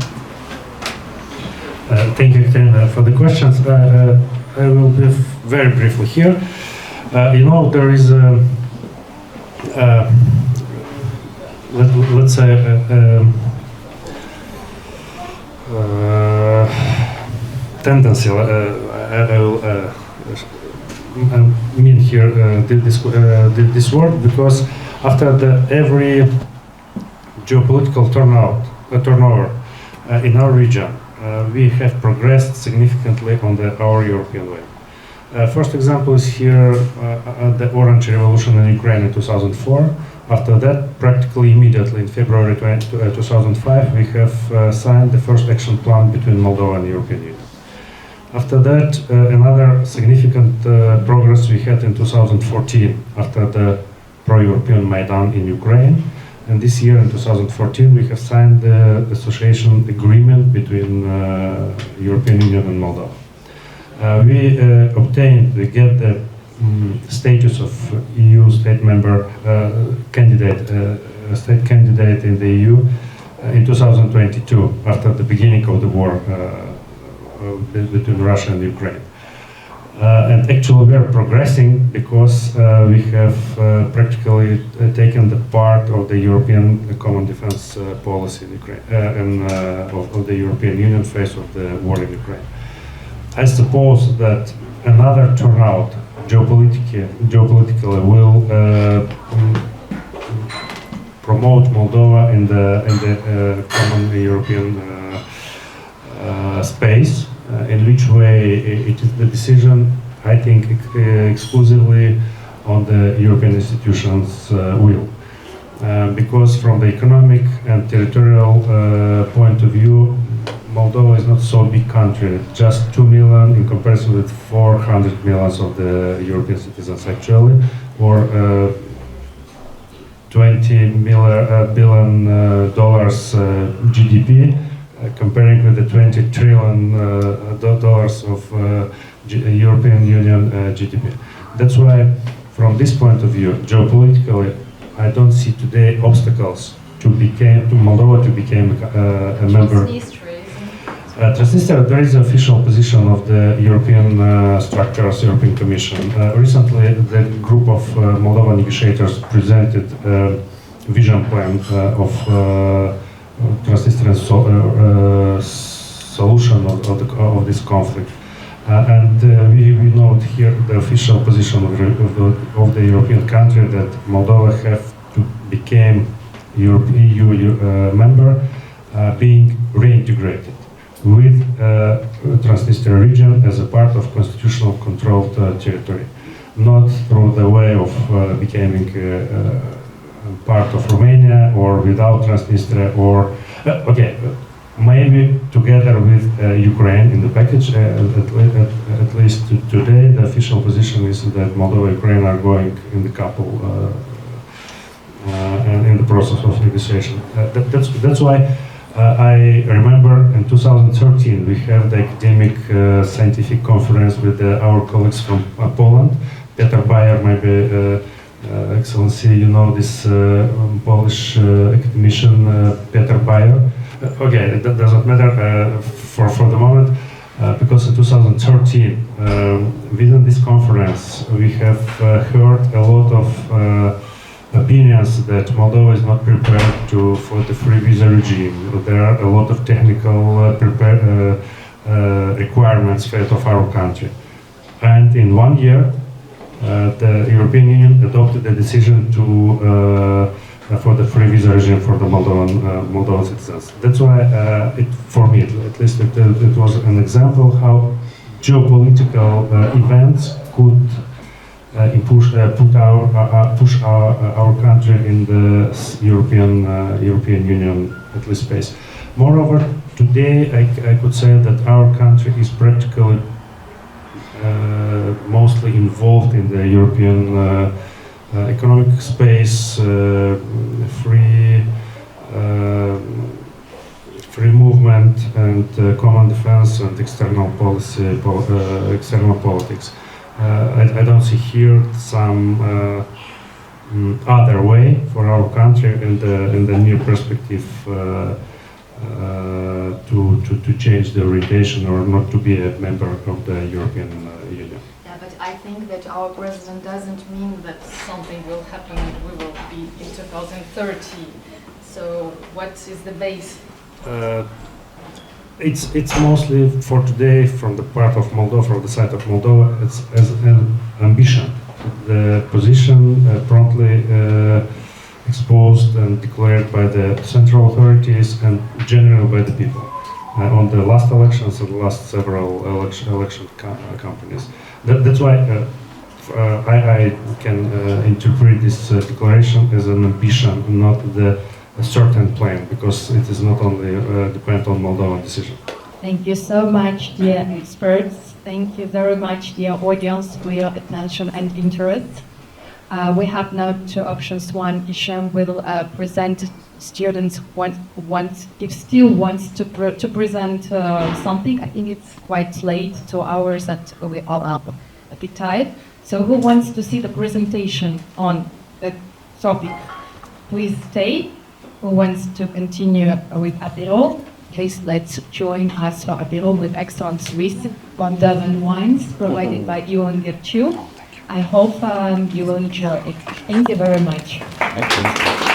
Thank you, Katerina, for the questions. I will be very briefly here. You know, there is a, let's say, tendency. I mean here this word because after every geopolitical turnover in our region, we have progressed significantly on our European way. First example is here the Orange Revolution in Ukraine in 2004. After that, practically immediately in February 2005, we have signed the first action plan between Moldova and the European Union. After that, another significant progress we had in 2014 after the pro-European Maidan in Ukraine. And this year, in 2014, we have signed the association agreement between European Union and Moldova. We get the status of EU state member state candidate in the EU in 2022, after the beginning of the war between Russia and Ukraine. And actually we are progressing because we have practically taken the part of the European common defense policy in Ukraine and of the European Union phase of the war in Ukraine. I suppose that another turnout geopolitically will promote Moldova in the common European space. In which way it is the decision, I think, exclusively on the European institutions' will. Because from the economic and territorial point of view, Moldova is not so big country, just 2 million in comparison with 400 millions of the European citizens actually, or $20 billion GDP, comparing with the $20 trillion of European Union GDP. That's why, from this point of view, geopolitically, I don't see today obstacles Moldova to become a member. Transnistria, there is the official position of the European structures, European Commission. Recently, the group of Moldovan negotiators presented a vision plan of Transnistrian solution of this conflict. And we note here the official position of the European country that Moldova have to become EU member, being reintegrated with Transnistria region as a part of constitutional controlled territory, not through the way of becoming part of Romania or without Transnistria or maybe together with Ukraine in the package. At least today, the official position is that Moldova and Ukraine are going in the couple and in the process of negotiation. That's why I remember in 2013 we have the academic scientific conference with our colleagues from Poland. Peter Bayer, maybe Excellency, you know this Polish academician Peter Bayer. Okay, that doesn't matter for the moment, because in 2013, within this conference, we have heard a lot of opinions that Moldova is not prepared for the free visa regime. There are a lot of technical requirements of our country. And in 1 year, the European Union adopted a decision for the free visa regime for the Moldovan citizens. That's why, for me at least, it was an example how geopolitical events could push our country in the European Union, at least space. Moreover, today I could say that our country is practically mostly involved in the European economic space, free movement, and common defense and external policy, external politics. I don't see here some other way for our country in the near perspective to change the orientation or not to be a member of the European Union. Yeah, but I think that our president doesn't mean that something will happen and we will be in 2030. So what is the base? It's mostly for today from the part of Moldova, from the side of Moldova, it's as an ambition. The position promptly exposed and declared by the central authorities and generally by the people on the last elections and the last several election campaigns. That's why I can interpret this declaration as an ambition, not a certain plan, because it is not only depend on Moldovan decision. Thank you so much, dear experts. Thank you very much, dear audience, for your attention and interest. We have now two options. One, Isham will present students if still wants to present something. I think it's quite late, 2 hours, and we all are a bit tired. So who wants to see the presentation on the topic? Please stay. Who wants to continue with Apéro? Please let's join us for Apéro with excellent Swiss Moldovan wines provided by Günther too. I hope you will enjoy it. Thank you very much. Thank you.